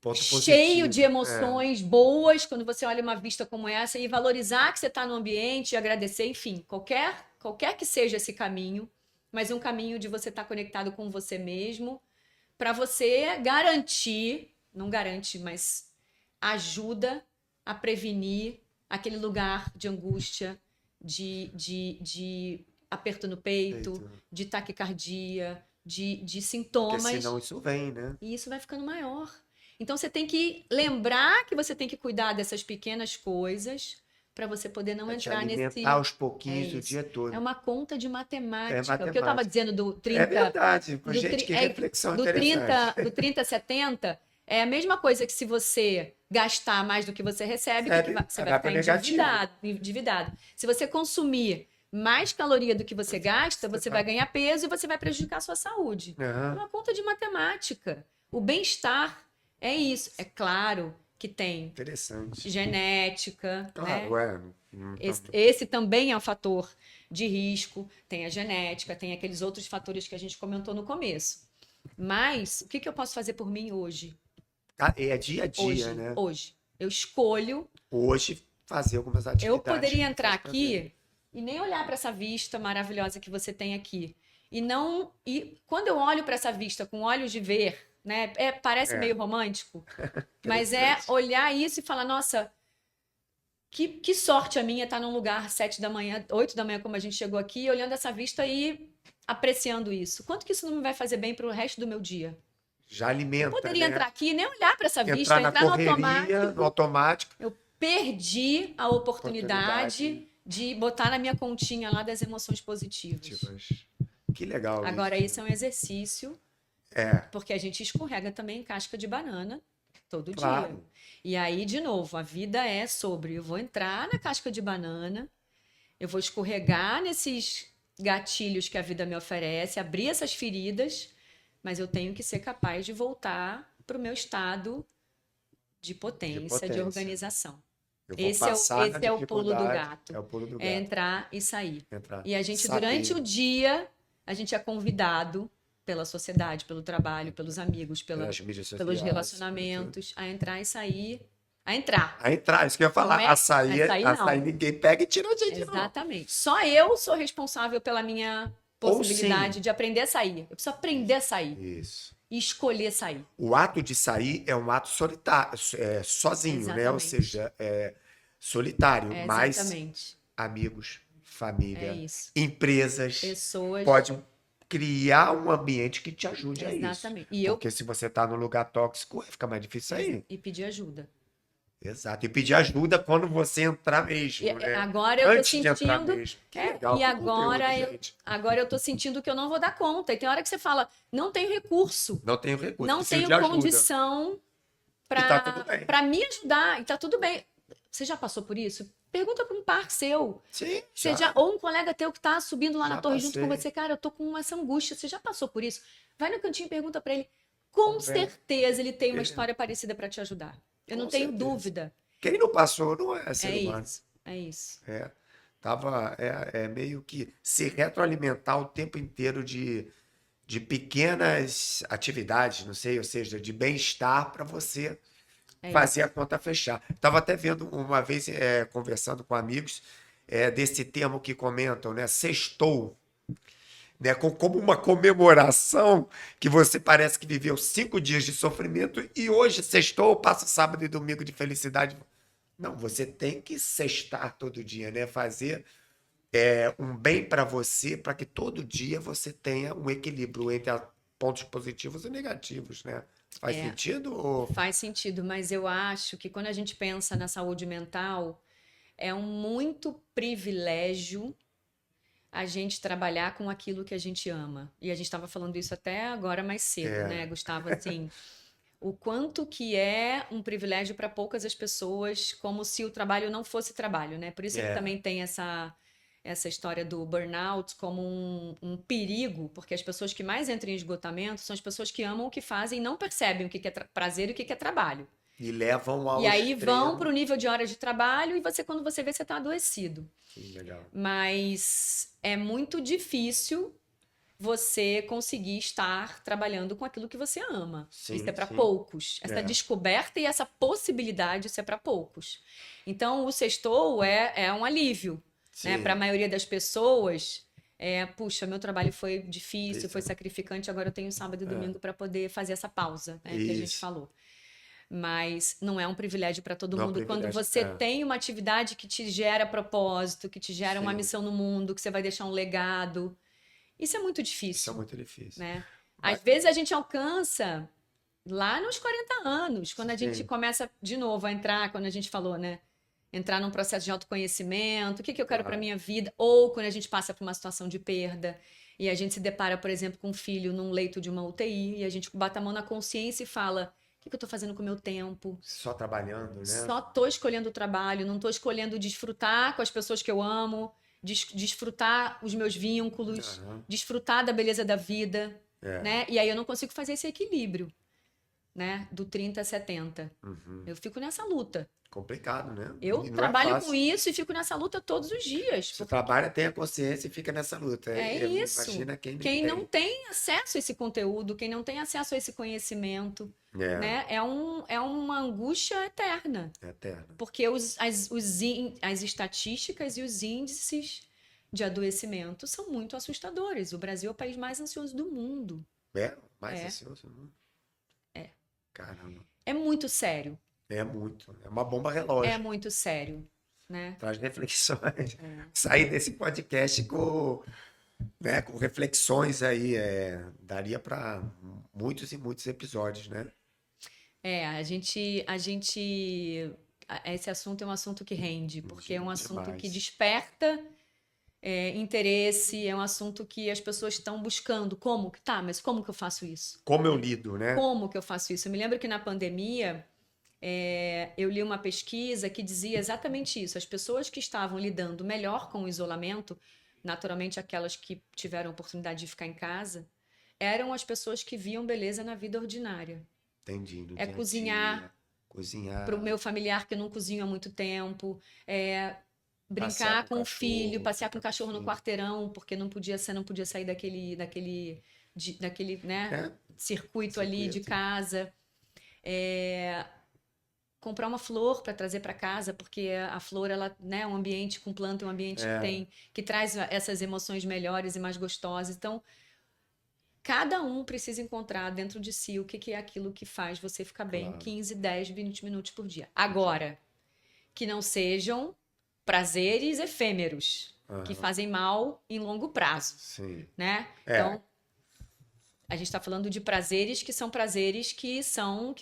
Speaker 1: Ponto
Speaker 2: cheio
Speaker 1: positivo.
Speaker 2: de emoções boas quando você olha uma vista como essa e valorizar que você está no ambiente, e agradecer, enfim, qualquer que seja esse caminho, mas um caminho de você estar conectado com você mesmo, para você garantir, não garante, mas ajuda a prevenir aquele lugar de angústia, de aperto no peito,
Speaker 1: Perfeito.
Speaker 2: de taquicardia, de
Speaker 1: Porque
Speaker 2: sintomas.
Speaker 1: senão isso vem, né?
Speaker 2: E isso vai ficando maior. Então você tem que lembrar que você tem que cuidar dessas pequenas coisas para você poder não
Speaker 1: Pra te
Speaker 2: entrar
Speaker 1: alimentar
Speaker 2: nesse.
Speaker 1: aos
Speaker 2: É
Speaker 1: pouquinho o
Speaker 2: isso.
Speaker 1: dia todo.
Speaker 2: É uma conta de
Speaker 1: É
Speaker 2: matemática. O que eu estava
Speaker 1: matemática.
Speaker 2: dizendo do
Speaker 1: É
Speaker 2: 30,
Speaker 1: verdade. Gente, que reflexão
Speaker 2: do
Speaker 1: interessante.
Speaker 2: 30, do 30 a 70, é a mesma coisa que se você gastar mais do que você recebe,
Speaker 1: Sabe?
Speaker 2: você vai
Speaker 1: Vai para
Speaker 2: ficar
Speaker 1: negativo.
Speaker 2: endividado. Se você consumir mais caloria do que você gasta, você vai ganhar peso e você vai prejudicar a sua saúde. É
Speaker 1: Aham.
Speaker 2: uma conta de matemática. O bem-estar é isso. É claro que tem
Speaker 1: Interessante.
Speaker 2: genética, né?
Speaker 1: Claro, é.
Speaker 2: Esse também é um fator de risco. Tem a genética, tem aqueles outros fatores que a gente comentou no começo. Mas o que eu posso fazer por mim hoje?
Speaker 1: É dia a dia, né?
Speaker 2: Hoje. Eu escolho.
Speaker 1: Hoje fazer algumas
Speaker 2: Eu
Speaker 1: atividades.
Speaker 2: poderia entrar
Speaker 1: Faz prazer.
Speaker 2: aqui e nem olhar para essa vista maravilhosa que você tem aqui. E quando eu olho para essa vista com olhos de ver, né? Parece
Speaker 1: É.
Speaker 2: meio romântico, mas é
Speaker 1: Interessante.
Speaker 2: olhar isso e falar, nossa, que sorte a minha estar num lugar 7 da manhã, 8 da manhã, como a gente chegou aqui, olhando essa vista e apreciando isso. Quanto que isso não me vai fazer bem para o resto do meu dia?
Speaker 1: Já
Speaker 2: Eu
Speaker 1: alimenta,
Speaker 2: poderia
Speaker 1: né?
Speaker 2: entrar aqui e nem olhar para essa vista,
Speaker 1: Entrar na
Speaker 2: entrar no
Speaker 1: correria, no
Speaker 2: automático.
Speaker 1: automático.
Speaker 2: Eu perdi a oportunidade de botar na minha continha lá das emoções positivas.
Speaker 1: Que legal
Speaker 2: Agora,
Speaker 1: isso.
Speaker 2: isso é um exercício,
Speaker 1: É,
Speaker 2: porque a gente escorrega também em casca de banana todo dia.
Speaker 1: claro.
Speaker 2: E aí, de novo, a vida é sobre: eu vou entrar na casca de banana, eu vou escorregar nesses gatilhos que a vida me oferece, abrir essas feridas, mas eu tenho que ser capaz de voltar para o meu estado de potência, de
Speaker 1: potência.
Speaker 2: organização.
Speaker 1: Eu vou
Speaker 2: Esse
Speaker 1: passar na
Speaker 2: é o pulo do
Speaker 1: dificuldade.
Speaker 2: gato.
Speaker 1: É o pulo do
Speaker 2: É
Speaker 1: gato.
Speaker 2: entrar e sair.
Speaker 1: Entrar.
Speaker 2: E a gente,
Speaker 1: Saber.
Speaker 2: durante o dia, a gente é convidado pela sociedade, pelo trabalho, pelos amigos,
Speaker 1: Pelas mídias
Speaker 2: pelos
Speaker 1: sociais,
Speaker 2: relacionamentos, a entrar e sair. A entrar.
Speaker 1: A entrar, isso que eu ia falar.
Speaker 2: Não é-
Speaker 1: A sair,
Speaker 2: a sair, não.
Speaker 1: ninguém pega e tira a gente, não.
Speaker 2: Exatamente. Só eu sou responsável pela minha
Speaker 1: Ou
Speaker 2: possibilidade
Speaker 1: sim.
Speaker 2: de aprender a sair. Eu preciso aprender a sair
Speaker 1: Isso.
Speaker 2: e escolher sair.
Speaker 1: O ato de sair é um ato solitário, sozinho, né? Ou
Speaker 2: Exatamente.
Speaker 1: seja, é solitário, mas
Speaker 2: Exatamente.
Speaker 1: amigos,
Speaker 2: É
Speaker 1: família,
Speaker 2: isso.
Speaker 1: empresas
Speaker 2: Pessoas.
Speaker 1: podem criar um ambiente que te ajude a isso.
Speaker 2: Exatamente. E eu
Speaker 1: Porque se você está num lugar tóxico, fica mais difícil sair.
Speaker 2: e pedir ajuda.
Speaker 1: Exato. E pedir ajuda quando você entrar mesmo,
Speaker 2: E
Speaker 1: né?
Speaker 2: agora eu tô
Speaker 1: Antes de entrar
Speaker 2: sentindo.
Speaker 1: mesmo. Que legal,
Speaker 2: E
Speaker 1: que
Speaker 2: agora
Speaker 1: conteúdo, gente.
Speaker 2: agora eu tô sentindo que eu não vou dar conta. E tem hora que você fala, não tenho recurso,
Speaker 1: Não tenho recurso,
Speaker 2: não
Speaker 1: preciso de
Speaker 2: tenho
Speaker 1: ajuda.
Speaker 2: condição
Speaker 1: E tá tudo bem.
Speaker 2: para me ajudar. E tá tudo bem. Você já passou por isso? Pergunta para um par seu.
Speaker 1: Sim,
Speaker 2: Ou um colega teu que tá subindo lá
Speaker 1: Já
Speaker 2: na torre junto com
Speaker 1: passei.
Speaker 2: você. Cara, eu tô com essa angústia. Você já passou por isso? Vai no cantinho e pergunta para ele. Com
Speaker 1: Vamos ver.
Speaker 2: certeza ele tem uma
Speaker 1: Ele-
Speaker 2: história parecida para te ajudar. Eu
Speaker 1: Com
Speaker 2: não tenho
Speaker 1: certeza.
Speaker 2: dúvida.
Speaker 1: Quem não passou não é ser
Speaker 2: É
Speaker 1: humano.
Speaker 2: isso. É isso.
Speaker 1: É meio que se retroalimentar o tempo inteiro de pequenas atividades, não sei, ou seja, de bem-estar para você
Speaker 2: É
Speaker 1: fazer a conta fechar. Estava até vendo uma vez, conversando com amigos, desse termo que comentam, né? Sextou, né? Como uma comemoração que você parece que viveu 5 dias de sofrimento e hoje sextou, passa sábado e domingo de felicidade. Não, você tem que sextar todo dia, né? Fazer um bem para você, para que todo dia você tenha um equilíbrio entre pontos positivos e negativos, né? Faz
Speaker 2: É.
Speaker 1: sentido? Ou...
Speaker 2: Faz sentido, mas eu acho que quando a gente pensa na saúde mental, é um muito privilégio a gente trabalhar com aquilo que a gente ama. E a gente estava falando isso até agora mais cedo, né, Gustavo? Assim, o quanto que é um privilégio para poucas as pessoas, como se o trabalho não fosse trabalho, né? Por isso que também tem essa história do burnout como um perigo, porque as pessoas que mais entram em esgotamento são as pessoas que amam o que fazem e não percebem o que que é prazer e o que que é trabalho.
Speaker 1: E levam ao
Speaker 2: E aí vão para
Speaker 1: extremo.
Speaker 2: o nível de horas de trabalho e você, quando você vê, você está adoecido.
Speaker 1: Sim, legal.
Speaker 2: Mas é muito difícil você conseguir estar trabalhando com aquilo que você ama.
Speaker 1: Sim,
Speaker 2: Isso é para
Speaker 1: sim.
Speaker 2: poucos. Essa
Speaker 1: É.
Speaker 2: descoberta e essa possibilidade, isso é para poucos. Então, o sextou é um alívio, né?
Speaker 1: Sim.
Speaker 2: Para a maioria das pessoas, puxa, meu trabalho foi difícil,
Speaker 1: Isso.
Speaker 2: foi sacrificante, agora eu tenho sábado e
Speaker 1: É.
Speaker 2: domingo para poder fazer essa pausa, né, que a gente
Speaker 1: Isso.
Speaker 2: falou. Mas não é um privilégio para todo
Speaker 1: Não é um
Speaker 2: mundo. Quando
Speaker 1: privilégio,
Speaker 2: você
Speaker 1: é.
Speaker 2: tem uma atividade que te gera propósito, que te gera uma
Speaker 1: Sim.
Speaker 2: missão no mundo, que você vai deixar um legado, isso é muito
Speaker 1: Isso é
Speaker 2: difícil,
Speaker 1: muito difícil.
Speaker 2: né?
Speaker 1: Mas-
Speaker 2: Às vezes a gente alcança lá nos 40 anos, quando a gente
Speaker 1: Sim.
Speaker 2: começa de novo a entrar, quando a gente falou, né? Entrar num processo de autoconhecimento, o que que eu quero para
Speaker 1: Claro.
Speaker 2: minha vida, ou quando a gente passa por uma situação de perda e a gente se depara, por exemplo, com um filho num leito de uma UTI e a gente bate a mão na consciência e fala: o que que eu estou fazendo com o meu tempo?
Speaker 1: Só trabalhando, né?
Speaker 2: Só estou escolhendo o trabalho, não estou escolhendo desfrutar com as pessoas que eu amo, desfrutar os meus vínculos,
Speaker 1: Aham.
Speaker 2: desfrutar da beleza da vida,
Speaker 1: É.
Speaker 2: né? E aí eu não consigo fazer esse equilíbrio, né? Do 30 a 70.
Speaker 1: Uhum.
Speaker 2: Eu fico nessa luta.
Speaker 1: Complicado, né?
Speaker 2: Eu
Speaker 1: E não é
Speaker 2: trabalho com
Speaker 1: fácil.
Speaker 2: isso e fico nessa luta todos os dias.
Speaker 1: Você trabalha, tem a consciência e fica nessa luta.
Speaker 2: É isso.
Speaker 1: Imagina quem nem
Speaker 2: Quem não
Speaker 1: tem.
Speaker 2: tem acesso a esse conteúdo, quem não tem acesso a esse conhecimento,
Speaker 1: É,
Speaker 2: né? É uma angústia eterna.
Speaker 1: é eterno.
Speaker 2: Porque as estatísticas e os índices de adoecimento são muito assustadores. O Brasil é o país mais ansioso do mundo.
Speaker 1: É, mais
Speaker 2: É.
Speaker 1: ansioso, né?
Speaker 2: É.
Speaker 1: Caramba.
Speaker 2: É muito sério.
Speaker 1: É muito. É uma bomba
Speaker 2: É
Speaker 1: relógio.
Speaker 2: muito sério, né?
Speaker 1: Traz reflexões.
Speaker 2: É.
Speaker 1: Sair desse podcast com, né, com reflexões aí. Daria para muitos e muitos episódios, né?
Speaker 2: Esse assunto é um assunto que rende, porque é um assunto que
Speaker 1: Demais.
Speaker 2: desperta interesse, é um assunto que as pessoas estão buscando. Mas como que eu faço isso?
Speaker 1: Como eu lido, né?
Speaker 2: Como que eu faço isso? Eu me lembro que na pandemia, eu li uma pesquisa que dizia exatamente isso. As pessoas que estavam lidando melhor com o isolamento, naturalmente aquelas que tiveram a oportunidade de ficar em casa, eram as pessoas que viam beleza na vida ordinária.
Speaker 1: Entendi. Do
Speaker 2: É
Speaker 1: dia a
Speaker 2: cozinhar
Speaker 1: dia, cozinhar,
Speaker 2: para o meu familiar que não cozinha há muito tempo,
Speaker 1: passear
Speaker 2: brincar
Speaker 1: com
Speaker 2: com
Speaker 1: o
Speaker 2: o filho,
Speaker 1: cachorro,
Speaker 2: passear com o
Speaker 1: brincar com o
Speaker 2: cachorro no
Speaker 1: filho.
Speaker 2: quarteirão, porque você não podia sair daquele, né,
Speaker 1: É,
Speaker 2: circuito ali de
Speaker 1: circuito.
Speaker 2: casa. Comprar uma flor para trazer para casa, porque a flor, ela, né, um ambiente com planta, é um ambiente
Speaker 1: É,
Speaker 2: que traz essas emoções melhores e mais gostosas. Então, cada um precisa encontrar dentro de si o que que é aquilo que faz você ficar bem
Speaker 1: claro.
Speaker 2: 15, 10, 20 minutos por dia. Agora, que não sejam prazeres efêmeros, que
Speaker 1: Aham,
Speaker 2: fazem mal em longo prazo,
Speaker 1: sim.
Speaker 2: né?
Speaker 1: É,
Speaker 2: Então, a gente está falando de prazeres que são prazeres que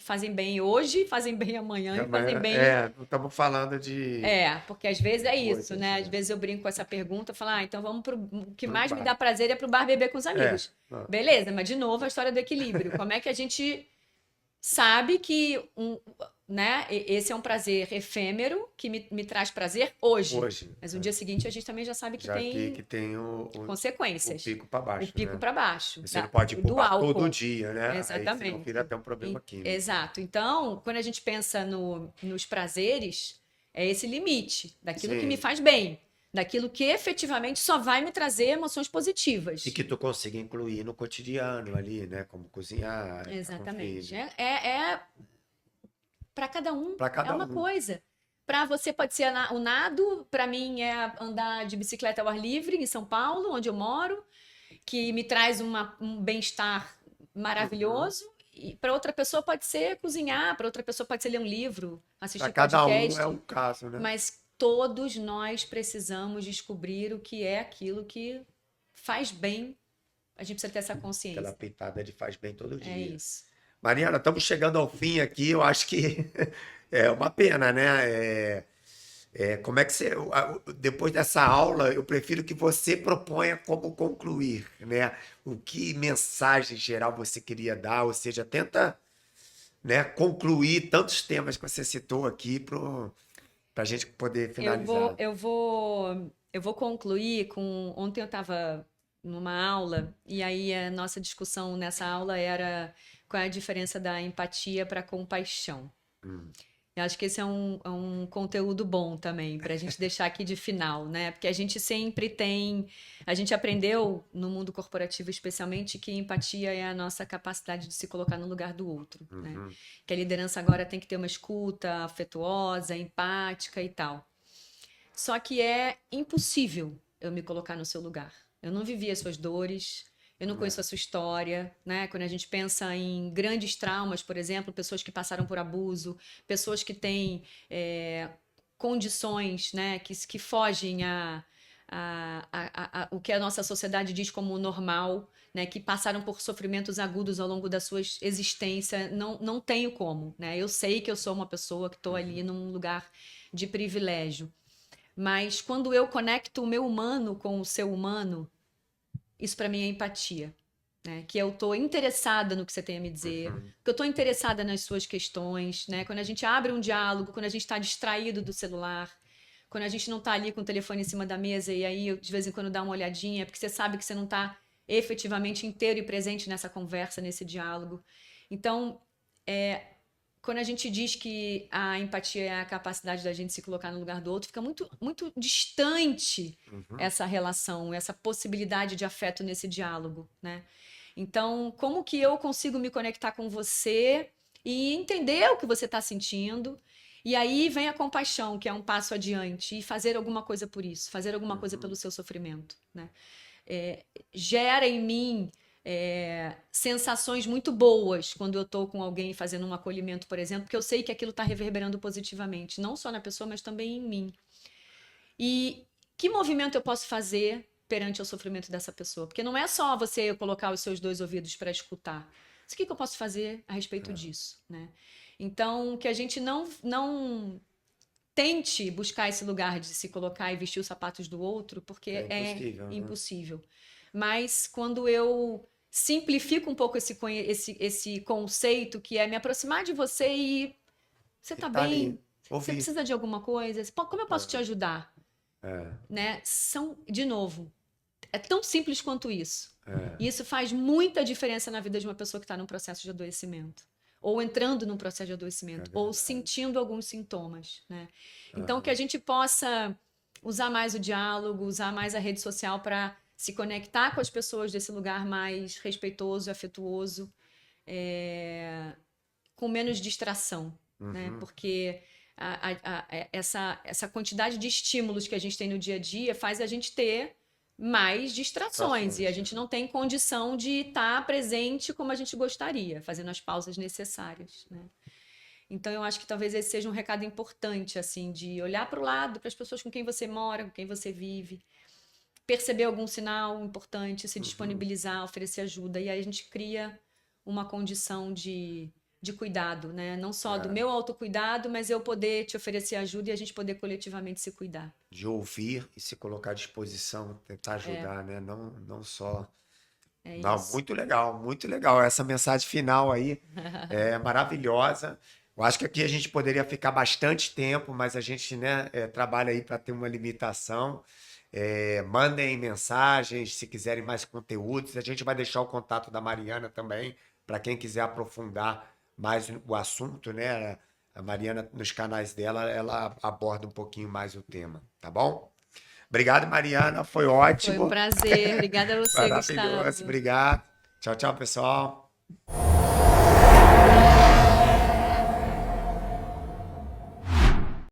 Speaker 2: fazem bem hoje, fazem bem amanhã e fazem bem.
Speaker 1: não estamos falando de
Speaker 2: Porque às vezes é isso,
Speaker 1: coisas,
Speaker 2: né? Às
Speaker 1: né?
Speaker 2: vezes eu brinco com essa pergunta, falar, então vamos pro. O que
Speaker 1: Pro
Speaker 2: mais me
Speaker 1: bar.
Speaker 2: dá prazer é pro bar beber com os
Speaker 1: É,
Speaker 2: amigos.
Speaker 1: ah,
Speaker 2: Beleza, mas de novo a história do equilíbrio. Como é que a gente sabe que né, esse é um prazer efêmero que me traz prazer hoje,
Speaker 1: hoje,
Speaker 2: mas no dia seguinte a gente também já sabe que
Speaker 1: já
Speaker 2: tem
Speaker 1: que tem o
Speaker 2: consequências.
Speaker 1: pico para
Speaker 2: O
Speaker 1: baixo,
Speaker 2: pico
Speaker 1: né?
Speaker 2: para baixo
Speaker 1: Você não pode ir pro
Speaker 2: do
Speaker 1: bar todo
Speaker 2: álcool.
Speaker 1: dia, né? Aí senão
Speaker 2: Exatamente.
Speaker 1: vira até um problema químico.
Speaker 2: Exato. Então, quando a gente pensa nos prazeres, é esse limite daquilo que me
Speaker 1: Sim.
Speaker 2: faz bem, daquilo que efetivamente só vai me trazer emoções positivas.
Speaker 1: E que tu consiga incluir no cotidiano ali, né? Como cozinhar, estar com o
Speaker 2: Exatamente.
Speaker 1: filho.
Speaker 2: Para cada um
Speaker 1: Pra cada
Speaker 2: é uma
Speaker 1: um.
Speaker 2: coisa. Para você pode ser o nado, para mim é andar de bicicleta ao ar livre em São Paulo, onde eu moro, que me traz um bem-estar maravilhoso. E para outra pessoa pode ser cozinhar, para outra pessoa pode ser ler um livro,
Speaker 1: Para
Speaker 2: assistir
Speaker 1: cada um
Speaker 2: podcast,
Speaker 1: é um caso, né?
Speaker 2: mas todos nós precisamos descobrir o que é aquilo que faz bem. A gente precisa ter essa
Speaker 1: Aquela
Speaker 2: consciência.
Speaker 1: pitada de faz bem todo dia.
Speaker 2: É isso.
Speaker 1: Mariana, estamos chegando ao fim aqui. Eu acho que é uma pena, né? Como é que você, depois dessa aula, eu prefiro que você proponha como concluir, né? O que mensagem geral você queria dar, ou seja, tenta, né, concluir tantos temas que você citou aqui Pra gente poder
Speaker 2: Eu
Speaker 1: finalizar.
Speaker 2: vou concluir com. Ontem eu estava numa aula, e aí a nossa discussão nessa aula era qual é a diferença da empatia para compaixão.
Speaker 1: Hum.
Speaker 2: Eu acho que esse é um conteúdo bom também, para a gente deixar aqui de final, né? Porque a gente sempre tem. A gente aprendeu no mundo corporativo, especialmente, que empatia é a nossa capacidade de se colocar no lugar do outro, né?
Speaker 1: Uhum.
Speaker 2: Que a liderança agora tem que ter uma escuta afetuosa, empática e tal. Só que é impossível eu me colocar no seu lugar. Eu não vivi as suas dores, eu não conheço a sua história, né? Quando a gente pensa em grandes traumas, por exemplo, pessoas que passaram por abuso, pessoas que têm condições, né, que fogem o que a nossa sociedade diz como normal, né, que passaram por sofrimentos agudos ao longo da sua existência, não tenho como, né? Eu sei que eu sou uma pessoa que estou ali num lugar de privilégio. Mas quando eu conecto o meu humano com o seu humano, isso para mim é empatia. Né? Que eu estou interessada no que você tem a me dizer, que eu estou interessada nas suas questões. Né? Quando a gente abre um diálogo, quando a gente está distraído do celular, quando a gente não está ali com o telefone em cima da mesa e aí de vez em quando dá uma olhadinha, porque você sabe que você não está efetivamente inteiro e presente nessa conversa, nesse diálogo. Então, quando a gente diz que a empatia é a capacidade da gente se colocar no lugar do outro, fica muito, muito distante essa relação, essa possibilidade de afeto nesse diálogo, né? Então, como que eu consigo me conectar com você e entender o que você está sentindo? E aí vem a compaixão, que é um passo adiante, e fazer alguma coisa por isso, fazer alguma coisa pelo seu sofrimento, né? Gera em mim sensações muito boas quando eu estou com alguém fazendo um acolhimento, por exemplo, porque eu sei que aquilo está reverberando positivamente, não só na pessoa, mas também em mim. E que movimento eu posso fazer perante o sofrimento dessa pessoa? Porque não é só você colocar os seus dois ouvidos para escutar. Mas o que eu posso fazer a respeito disso, né? Então, que a gente não tente buscar esse lugar de se colocar e vestir os sapatos do outro, porque é
Speaker 1: impossível, né?
Speaker 2: impossível. Mas quando eu simplifico um pouco esse conceito, que é me aproximar de você e você tá
Speaker 1: Tá ali,
Speaker 2: bem? Você
Speaker 1: ouvir.
Speaker 2: precisa de alguma coisa? Como eu posso te ajudar? Né? De novo, é tão simples quanto isso. E isso faz muita diferença na vida de uma pessoa que está num processo de adoecimento. Ou entrando num processo de adoecimento. Ou sentindo alguns sintomas. Né? Então, que a gente possa usar mais o diálogo, usar mais a rede social para se conectar com as pessoas desse lugar mais respeitoso, afetuoso, com menos distração. Né? Porque essa quantidade de estímulos que a gente tem no dia a dia faz a gente ter mais distrações e a gente não tem condição de estar presente como a gente gostaria, fazendo as pausas necessárias, né? Então eu acho que talvez esse seja um recado importante, assim, de olhar para o lado, para as pessoas com quem você mora, com quem você vive, perceber algum sinal importante, se disponibilizar, oferecer ajuda, e aí a gente cria uma condição de cuidado, né? Não só do meu autocuidado, mas eu poder te oferecer ajuda e a gente poder coletivamente se cuidar.
Speaker 1: De ouvir e se colocar à disposição, tentar ajudar, né? Não só. Não,
Speaker 2: Isso.
Speaker 1: muito legal. Essa mensagem final aí é maravilhosa. Eu acho que aqui a gente poderia ficar bastante tempo, mas a gente, né, trabalha aí para ter uma limitação. Mandem mensagens se quiserem mais conteúdos. A gente vai deixar o contato da Mariana também, para quem quiser aprofundar mais o assunto, né? A Mariana, nos canais dela, ela aborda um pouquinho mais o tema, tá bom? Obrigado, Mariana. Foi ótimo.
Speaker 2: Foi um prazer. Obrigada a você,
Speaker 1: Maravilhoso.
Speaker 2: Gustavo.
Speaker 1: Obrigado. Tchau, tchau, pessoal.